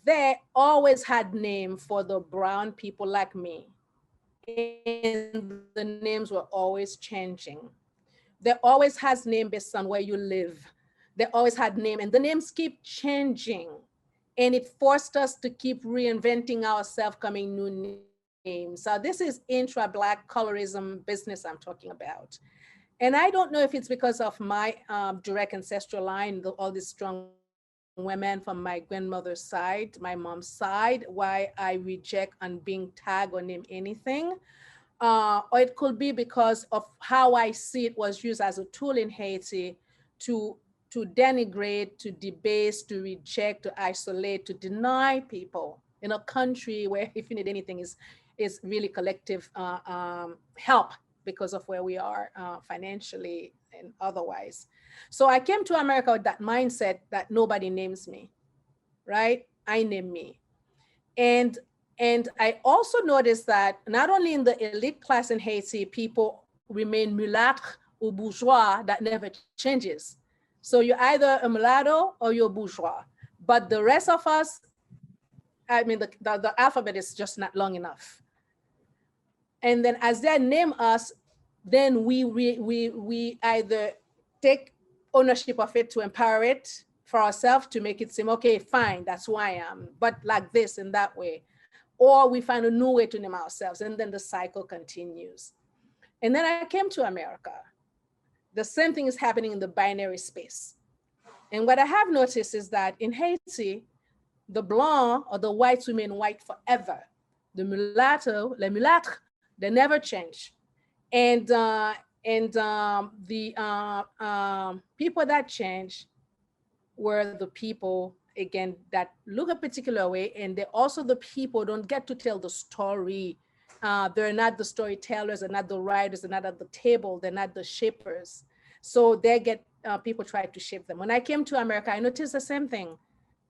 They always had name for the brown people like me, and the names were always changing. They always has name based on where you live. They always had name, and the names keep changing, and it forced us to keep reinventing ourselves, coming new names. So this is intra-Black colorism business I'm talking about. And I don't know if it's because of my direct ancestral line, all these strong women from my grandmother's side, my mom's side, why I reject on being tagged or named anything. Or it could be because of how I see it was used as a tool in Haiti to denigrate, to debase, to reject, to isolate, to deny people in a country where, if you need anything, is really collective help because of where we are financially and otherwise. So I came to America with that mindset that nobody names me, right? I name me. And I also noticed that not only in the elite class in Haiti, people remain mulâtre or bourgeois, that never changes. So you're either a mulatto or you're bourgeois. But the rest of us, I mean, the alphabet is just not long enough. And then as they name us, then we either take ownership of it to empower it for ourselves, to make it seem, okay, fine, that's who I am, but like this and that way. Or we find a new way to name ourselves, and then the cycle continues. And then I came to America. The same thing is happening in the binary space. And what I have noticed is that in Haiti, the blanc or the whites remain white forever. The mulatto, les mulâtres, they never change. And the people that change were the people, again, that look a particular way, and they're also the people don't get to tell the story. They're not the storytellers, they're not the writers, they're not at the table, they're not the shapers. So they get, people try to shape them. When I came to America, I noticed the same thing.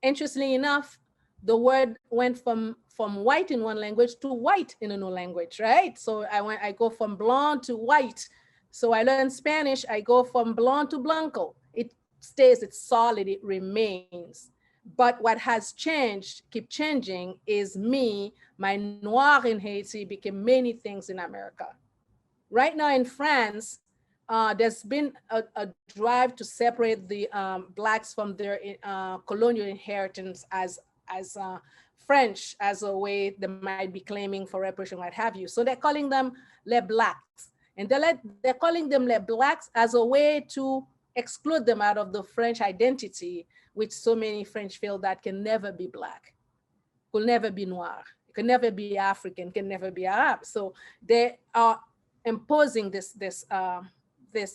Interestingly enough, the word went from white in one language to white in a new language, right? So I go from blonde to white. So I learned Spanish, I go from blonde to blanco. It stays, it's solid, it remains. But what has changed, keep changing, is me, my noir in Haiti became many things in America. Right now in France, there's been a drive to separate the Blacks from their colonial inheritance as French, as a way they might be claiming for reparation, what have you. So they're calling them les Blacks. And they're calling them les Blacks as a way to exclude them out of the French identity, which so many French feel that can never be Black, could never be Noir, can never be African, can never be Arab. So they are imposing this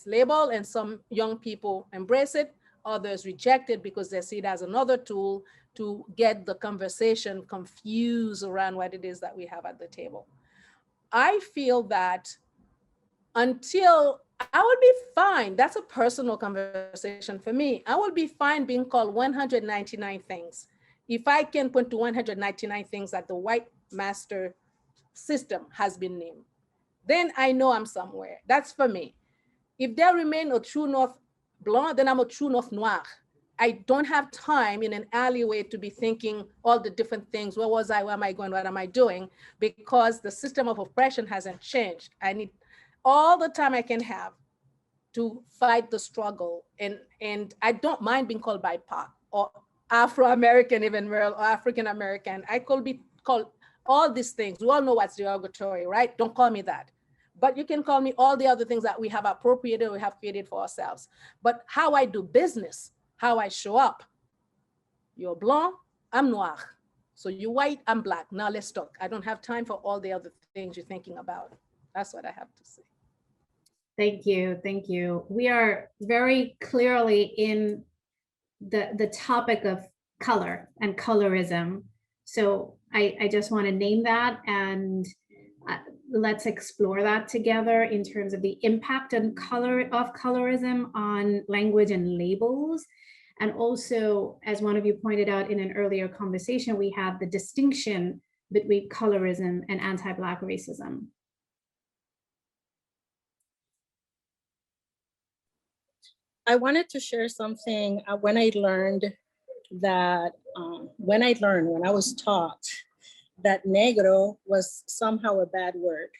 label, and some young people embrace it, others reject it because they see it as another tool to get the conversation confused around what it is that we have at the table. I feel that until I will be fine, that's a personal conversation for me. I will be fine being called 199 things if I can point to 199 things that the white master system has been named. Then I know I'm somewhere. That's for me. If there remain a true north blanc, then I'm a true north noir. I don't have time in an alleyway to be thinking all the different things. Where was I? Where am I going? What am I doing? Because the system of oppression hasn't changed. I need all the time I can have to fight the struggle. And I don't mind being called BIPOC or Afro-American, even Merle, or African-American. I could be called all these things. We all know what's derogatory, right? Don't call me that. But you can call me all the other things that we have appropriated, we have created for ourselves. But how I do business, how I show up. You're blanc, I'm noir. So you're white, I'm black. Now let's talk. I don't have time for all the other things you're thinking about. That's what I have to say. Thank you. Thank you. We are very clearly in the topic of color and colorism. So I just want to name that, and let's explore that together in terms of the impact and colorism on language and labels. And also, as one of you pointed out in an earlier conversation, we have the distinction between colorism and anti-Black racism. I wanted to share something when I learned that, when I was taught that negro was somehow a bad word.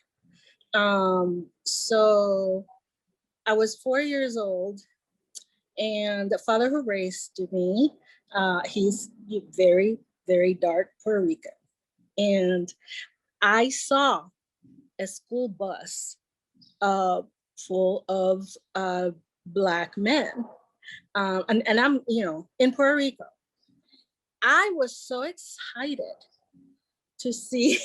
So I was 4 years old, and the father who raised me, he's very, very dark Puerto Rican. And I saw a school bus full of Black men. And I'm, in Puerto Rico. I was so excited to see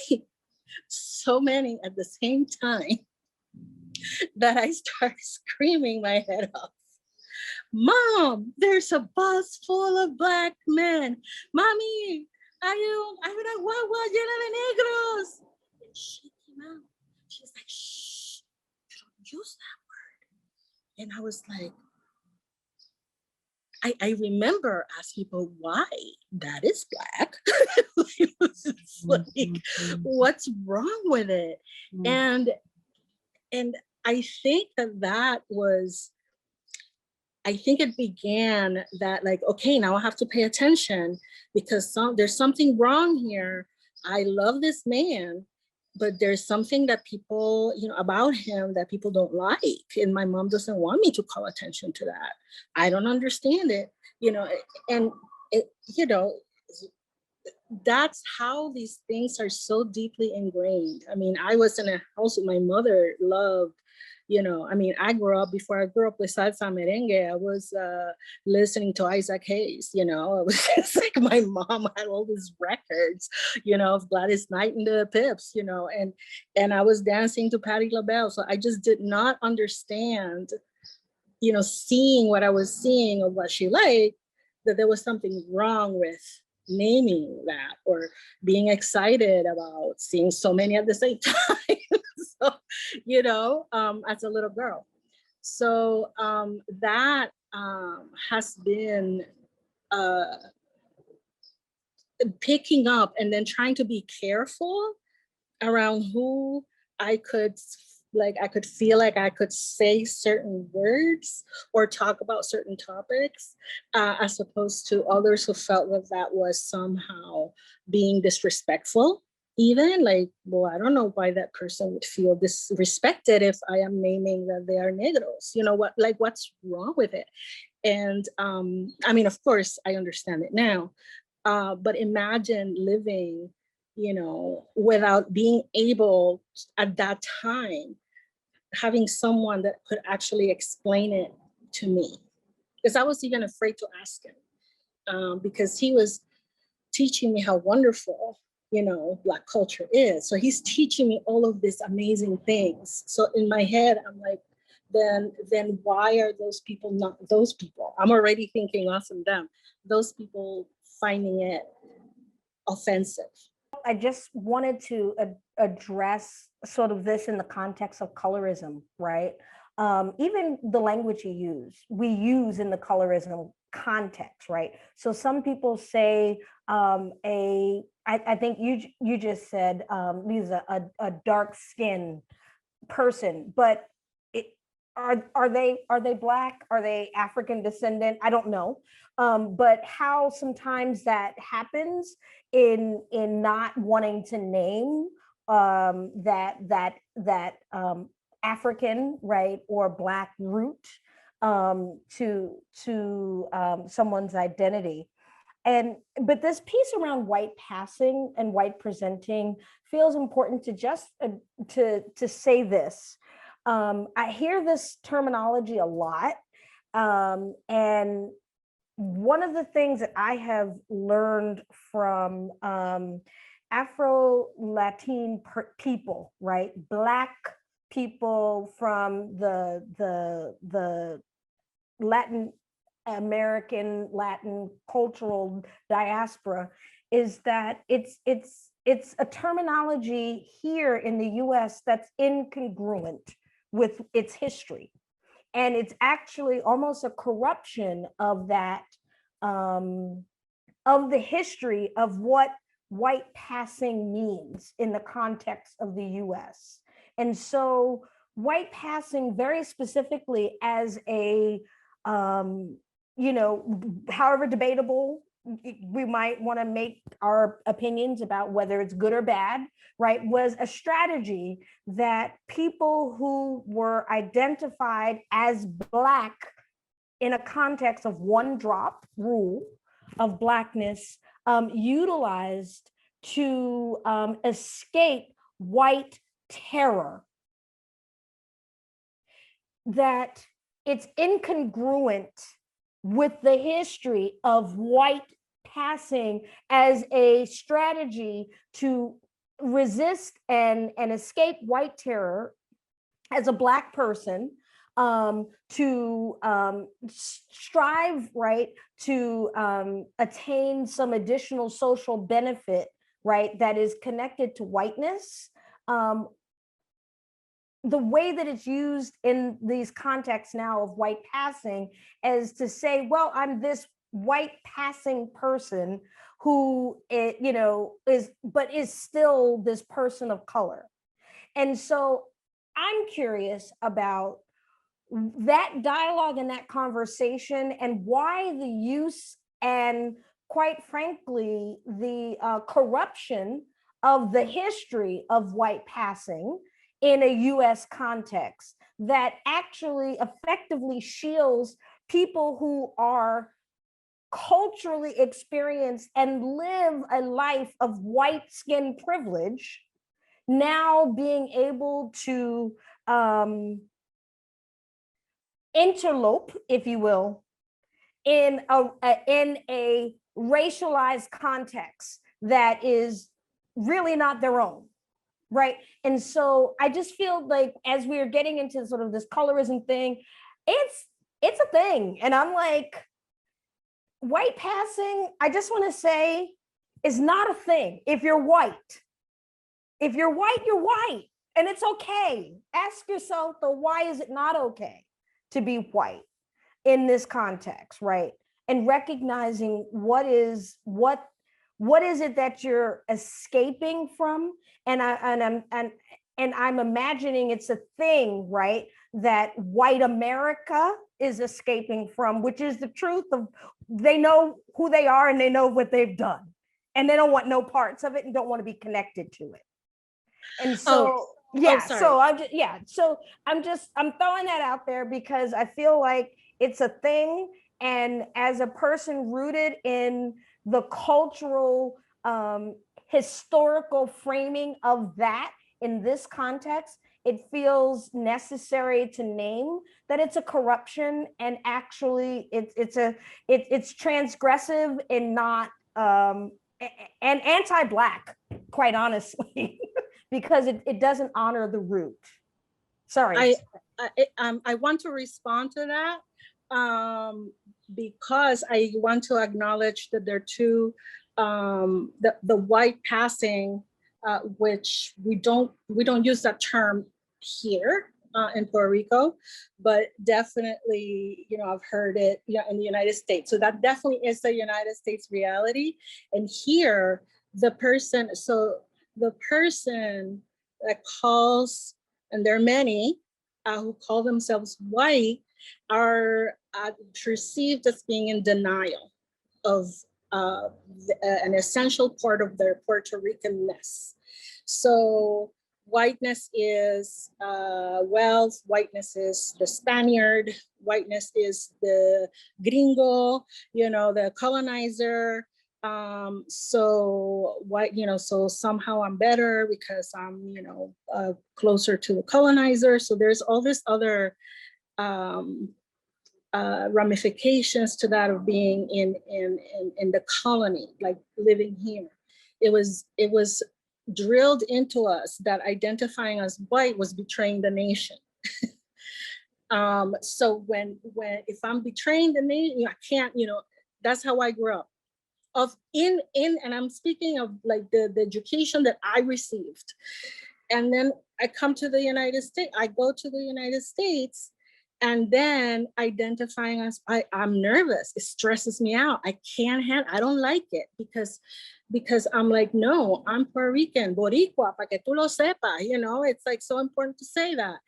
so many at the same time that I started screaming my head off. Mom, there's a bus full of Black men. Mommy, what, llena de negros. And she came out. She's like, shh, you don't use that word. And I was like, I remember asking people why that is Black. It's like, what's wrong with it? And I think that was, I think it began that, like, okay, now I have to pay attention because there's something wrong here. I love this man, but there's something that people, about him that people don't like. And my mom doesn't want me to call attention to that. I don't understand it, and it, that's how these things are so deeply ingrained. I mean, I was in a house with my mother, loved, I grew up, before I grew up with salsa merengue, I was listening to Isaac Hayes, it was just like my mom had all these records, of Gladys Knight and the Pips, and I was dancing to Patti LaBelle. So I just did not understand, seeing what I was seeing of what she liked, that there was something wrong with naming that or being excited about seeing so many at the same time. So, as a little girl. So that has been picking up and then trying to be careful around who I could feel like I could say certain words or talk about certain topics, as opposed to others who felt that was somehow being disrespectful. Even like, well, I don't know why that person would feel disrespected if I am naming that they are negros. What's wrong with it? And I mean, of course, I understand it now, but imagine living, without being able at that time, having someone that could actually explain it to me. Because I was even afraid to ask him, because he was teaching me how wonderful, Black culture is. So he's teaching me all of these amazing things. So in my head, I'm like, then why are those people not those people? I'm already thinking us and them. Those people finding it offensive. I just wanted to address sort of this in the context of colorism, right? Even the language we use in the colorism context, right? So some people say I think you just said, Liza, a dark skin person, but are they Black? Are they African descendant? I don't know. But how sometimes that happens in not wanting to name that African, right, or Black root to someone's identity. But this piece around white passing and white presenting feels important to just to say this. I hear this terminology a lot, and one of the things that I have learned from Afro-Latin people, right, Black people from the Latin American Latin cultural diaspora, is that it's a terminology here in the US that's incongruent with its history. And it's actually almost a corruption of that, of the history of what white passing means in the context of the US. And so white passing very specifically as a, however debatable we might want to make our opinions about whether it's good or bad, right, was a strategy that people who were identified as Black in a context of one drop rule of Blackness utilized to escape white terror. That it's incongruent with the history of white passing as a strategy to resist and escape white terror as a Black person, to strive, right, to attain some additional social benefit, right, that is connected to whiteness. The way that it's used in these contexts now of white passing is to say, well, I'm this white passing person who is still this person of color. And so I'm curious about that dialogue and that conversation, and why the use and, quite frankly, the corruption of the history of white passing in a US context that actually effectively shields people who are culturally experienced and live a life of white skin privilege, now being able to interlope, if you will, in a racialized context that is really not their own. Right. And so I just feel like as we are getting into sort of this colorism thing, it's a thing. And I'm like, white passing, I just want to say, is not a thing. If you're white, you're white, and it's okay. Ask yourself, though, why is it not okay to be white in this context, right? And recognizing what is it that you're escaping from? And I'm imagining it's a thing, right, that white America is escaping from, which is the truth of they know who they are and they know what they've done, and they don't want no parts of it and don't want to be connected to it. And so I'm throwing that out there because I feel like it's a thing, and as a person rooted in the cultural historical framing of that in this context, it feels necessary to name that it's a corruption, and actually it's transgressive and not and anti-Black, quite honestly, because it doesn't honor the root. Sorry. I want to respond to that because I want to acknowledge that there are two, the white passing, which we don't use that term here in Puerto Rico, but definitely, I've heard it in the United States. So that definitely is the United States reality. And here, the person that calls, and there are many who call themselves white, are perceived as being in denial of an essential part of their Puerto Rican-ness. So whiteness is wealth, whiteness is the Spaniard, whiteness is the gringo, the colonizer. So somehow I'm better because I'm, closer to the colonizer. So there's all this other ramifications to that of being in the colony, like living here. It was drilled into us that identifying as white was betraying the nation. So if I'm betraying the nation, I can't, that's how I grew up. And I'm speaking of like the education that I received. And then I come to the United States, I go to the United States, and then identifying as I'm nervous. It stresses me out. I don't like it because I'm like, no, I'm Puerto Rican, Boricua, pa que tú lo sepas, it's like so important to say that.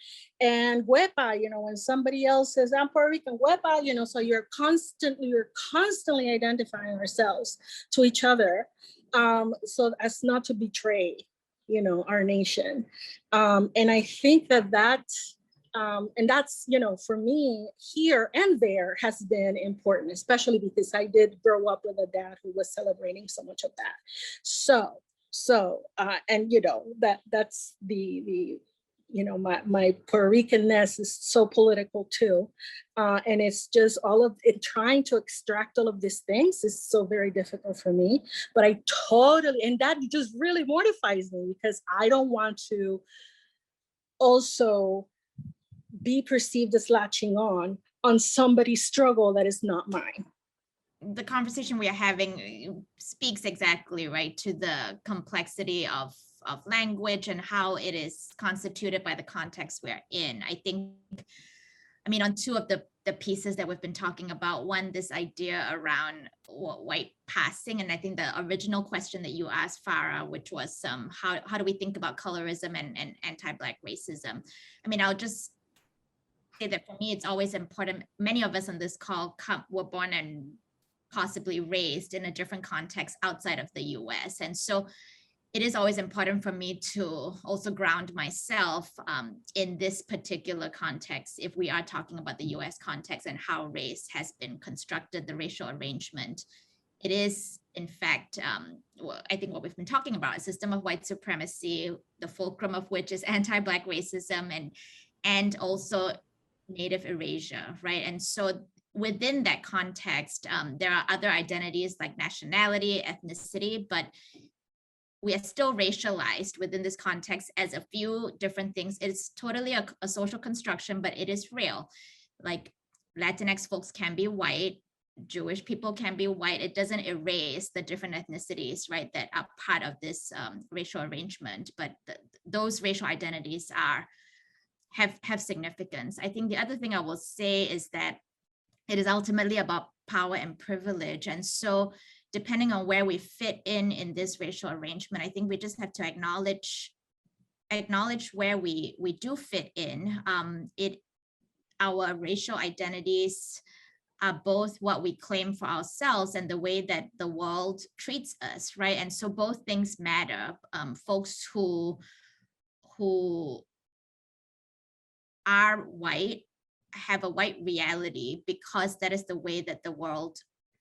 And huepa, when somebody else says I'm Puerto Rican, huepa, so you're constantly identifying ourselves to each other, so as not to betray, our nation. And I think that and that's, for me here and there has been important, especially because I did grow up with a dad who was celebrating so much of that. So, and that's the my Puerto Rican-ness is so political too. And it's just all of it, trying to extract all of these things is so very difficult for me, but and that just really mortifies me because I don't want to also be perceived as latching on somebody's struggle that is not mine. The conversation we are having speaks exactly right to the complexity of language and how it is constituted by the context we're in. On two of the pieces that we've been talking about, one, this idea around white passing, and I think the original question that you asked, Farah, which was how do we think about colorism and anti-Black racism? I'll just say that for me, it's always important. Many of us on this call were born and possibly raised in a different context outside of the US. And so it is always important for me to also ground myself in this particular context, if we are talking about the US context and how race has been constructed, the racial arrangement. It is, in fact, I think what we've been talking about, a system of white supremacy, the fulcrum of which is anti-Black racism and also Native erasure, right? And so within that context, there are other identities like nationality, ethnicity, but we are still racialized within this context as a few different things. It's totally a social construction, but it is real. Like Latinx folks can be white, Jewish people can be white. It doesn't erase the different ethnicities, right, that are part of this racial arrangement, but those racial identities have significance. I think the other thing I will say is that it is ultimately about power and privilege. And so depending on where we fit in this racial arrangement, I think we just have to acknowledge where we do fit in. Our racial identities are both what we claim for ourselves and the way that the world treats us, right? And so both things matter. Folks who are white have a white reality because that is the way that the world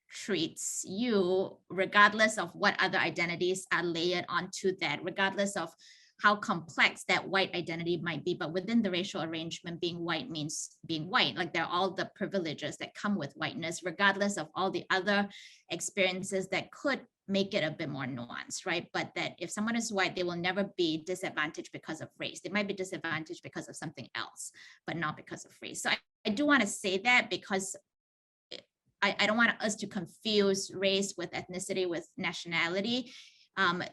treats you, regardless of what other identities are layered onto that, regardless of how complex that white identity might be. But within the racial arrangement, being white means being white. Like there are all the privileges that come with whiteness, regardless of all the other experiences that could make it a bit more nuanced, right? But that if someone is white, they will never be disadvantaged because of race. They might be disadvantaged because of something else, but not because of race. So I do want to say that because I don't want us to confuse race with ethnicity, with nationality.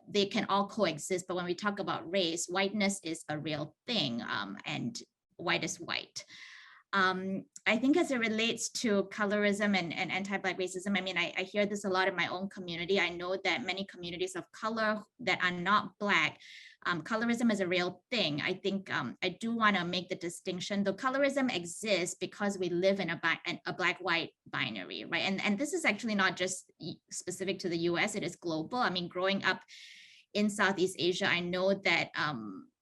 They can all coexist, but when we talk about race, whiteness is a real thing, and white is white. I think as it relates to colorism and anti-Black racism, I mean, I hear this a lot in my own community. I know that many communities of color that are not Black, colorism is a real thing. I think I do want to make the distinction, though colorism exists because we live in a Black-white binary, right? And this is actually not just specific to the US, it is global. I mean, growing up in Southeast Asia, I know that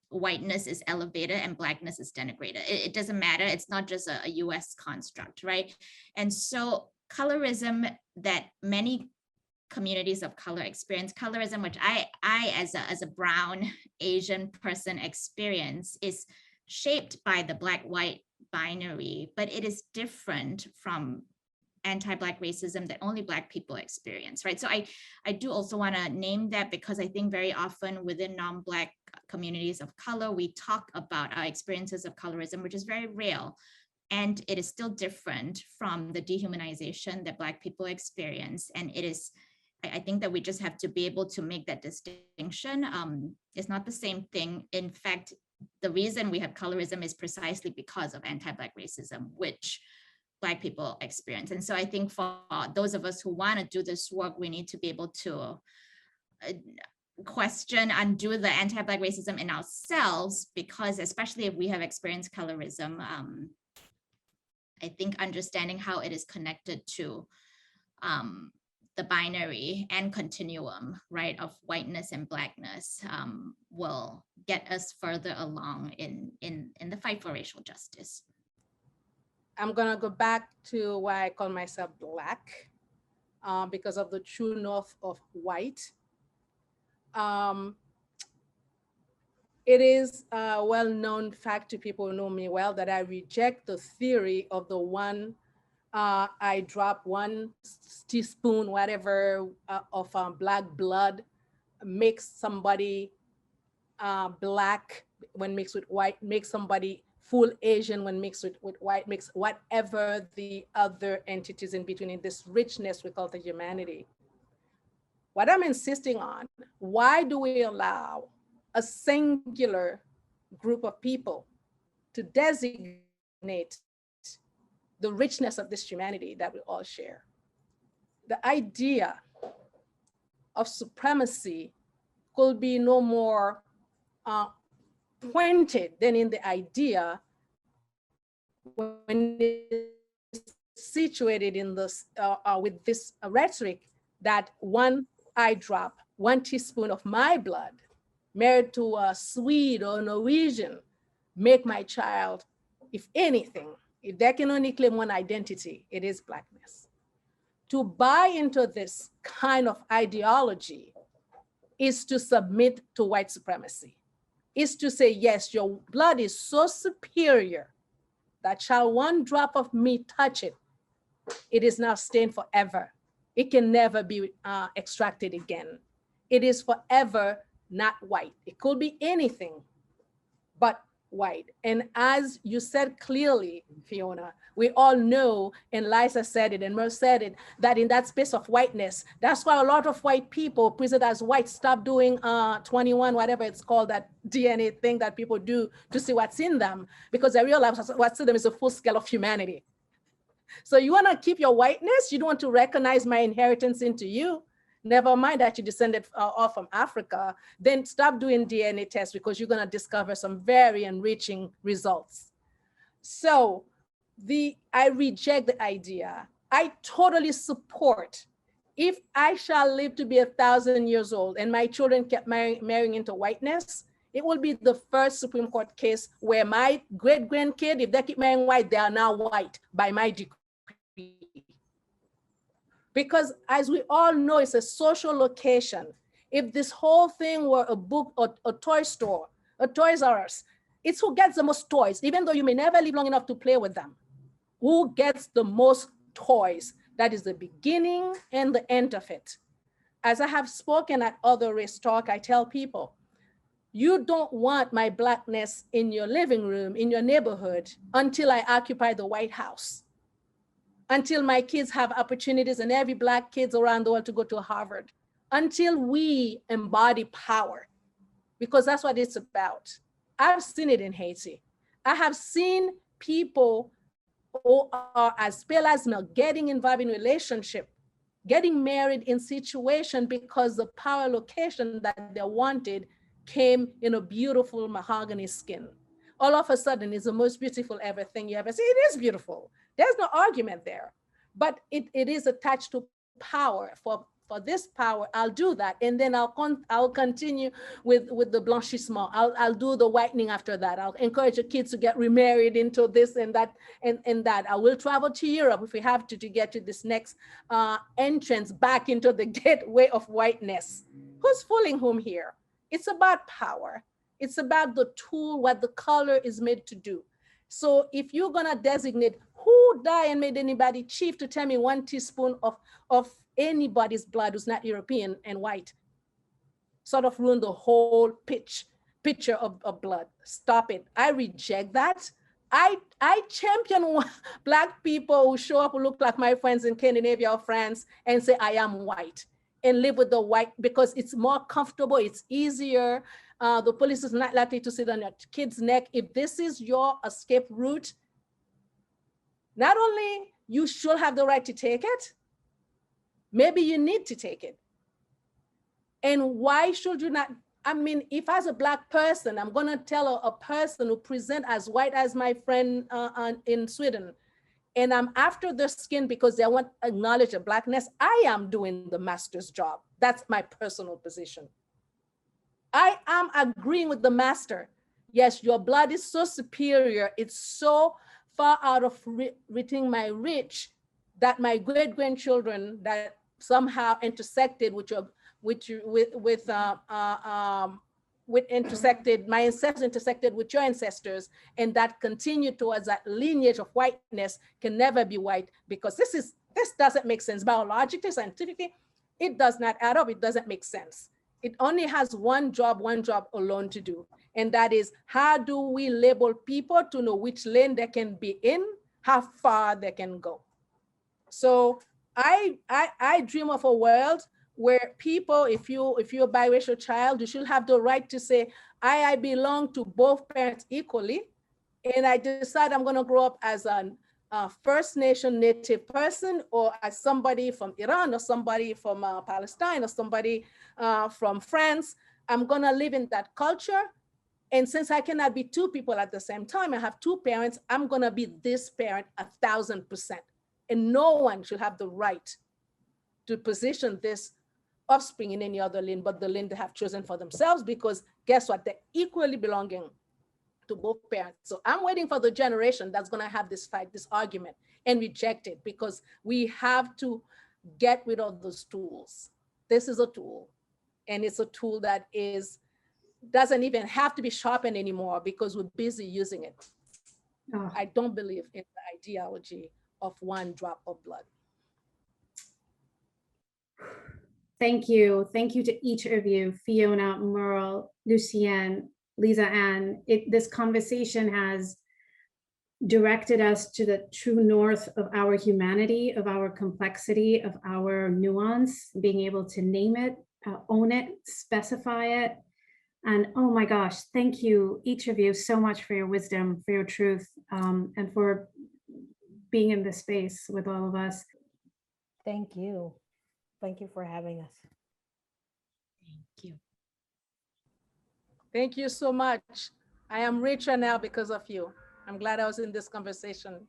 whiteness is elevated and Blackness is denigrated. It doesn't matter. It's not just a US construct, right? And so colorism that many communities of color experience, colorism, which I as a brown Asian person experience, is shaped by the Black-white binary, but it is different from anti-Black racism that only Black people experience, right? So I do also want to name that because I think very often within non-Black communities of color, we talk about our experiences of colorism, which is very real. And it is still different from the dehumanization that Black people experience. And it is, I think that we just have to be able to make that distinction. It's not the same thing. In fact, the reason we have colorism is precisely because of anti-Black racism, which Black people experience. And so I think for those of us who want to do this work, we need to be able to question, undo the anti-Black racism in ourselves, because especially if we have experienced colorism, I think understanding how it is connected to the binary and continuum, right, of whiteness and Blackness will get us further along in the fight for racial justice. I'm gonna go back to why I call myself Black, because of the true north of white. It is a well-known fact to people who know me well that I reject the theory of the one I drop 1 teaspoon, whatever, of Black blood makes somebody Black when mixed with white, makes somebody full Asian when mixed with white, makes whatever the other entities in between, in this richness we call the humanity. What I'm insisting on, why do we allow a singular group of people to designate the richness of this humanity that we all share? The idea of supremacy could be no more pointed than in the idea when it's situated in this with this rhetoric that one eye drop, 1 teaspoon of my blood married to a Swede or Norwegian make my child, if anything, if they can only claim one identity, it is Blackness. To buy into this kind of ideology is to submit to white supremacy, is to say, yes, your blood is so superior that shall 1 drop of me touch it, it is now stained forever. It can never be extracted again. It is forever not white. It could be anything but white. And as you said clearly, Fiona, we all know, and Liza said it, and Merle said it, that in that space of whiteness, that's why a lot of white people presented as white stop doing 21, whatever it's called, that DNA thing that people do to see what's in them, because they realize what's in them is a full scale of humanity. So you want to keep your whiteness, you don't want to recognize my inheritance into you, never mind that you descended off from Africa, then stop doing DNA tests, because you're going to discover some very enriching results. So I reject the idea. I totally support, if I shall live to be 1,000 years old and my children kept marrying into whiteness, it will be the first Supreme Court case where my great-grandkid, if they keep marrying white, they are now white by my decree. Because as we all know, it's a social location. If this whole thing were a book or a toy store, a Toys R Us, it's who gets the most toys, even though you may never live long enough to play with them. Who gets the most toys? That is the beginning and the end of it. As I have spoken at other race talk, I tell people, you don't want my Blackness in your living room, in your neighborhood, until I occupy the White House, until my kids have opportunities and every Black kids around the world to go to Harvard, until we embody power, because that's what it's about. I've seen it in Haiti. I have seen people who are as pale as milk getting involved in relationship, getting married in situation because the power location that they wanted came in a beautiful mahogany skin. All of a sudden, it's the most beautiful ever thing you ever see. It is beautiful. There's no argument there, but it is attached to power. For this power, I'll do that, and then I'll continue with the blanchissement. I'll do the whitening after that. I'll encourage the kids to get remarried into this and that and that. I will travel to Europe if we have to get to this next entrance back into the gateway of whiteness. Who's fooling whom here? It's about power. It's about the tool, what the color is made to do. So if you're gonna designate who died and made anybody chief, to tell me 1 teaspoon of anybody's blood who's not European and white, sort of ruin the whole picture of blood. Stop it. I reject that. I champion Black people who show up who look like my friends in Scandinavia or France and say, I am white, and live with the white because it's more comfortable, it's easier. The police is not likely to sit on your kid's neck. If this is your escape route, not only you should have the right to take it, maybe you need to take it. And why should you not? I mean, if as a Black person, I'm gonna tell a person who present as white as my friend in Sweden, and I'm after their skin because they want to acknowledge a Blackness, I am doing the master's job. That's my personal position. I am agreeing with the master. Yes, your blood is so superior. It's so far out of reaching my reach that my great-grandchildren that somehow intersected with your, intersected, my ancestors intersected with your ancestors, and that continued towards that lineage of whiteness can never be white, because this doesn't make sense biologically, scientifically. It does not add up. It doesn't make sense. It only has one job alone to do. And that is, how do we label people to know which lane they can be in, how far they can go? So I dream of a world where people, if you're a biracial child, you should have the right to say, I belong to both parents equally. And I decide I'm gonna grow up as a First Nation Native person, or as somebody from Iran, or somebody from Palestine, or somebody from France. I'm gonna live in that culture. And since I cannot be two people at the same time, I have two parents, I'm gonna be this parent 1,000%. And no one should have the right to position this offspring in any other lane but the lane they have chosen for themselves, because guess what? They're equally belonging to both parents. So I'm waiting for the generation that's gonna have this fight, this argument, and reject it, because we have to get rid of those tools. This is a tool, and it's a tool that doesn't even have to be sharpened anymore because we're busy using it. Oh. I don't believe in the ideology of one drop of blood. Thank you. Thank you to each of you, Fiona, Merle, Lucienne, Liza Ann. This conversation has directed us to the true north of our humanity, of our complexity, of our nuance, being able to name it, own it, specify it. And oh my gosh, thank you, each of you, so much for your wisdom, for your truth, and for being in this space with all of us. Thank you. Thank you for having us. Thank you. Thank you so much. I am richer now because of you. I'm glad I was in this conversation.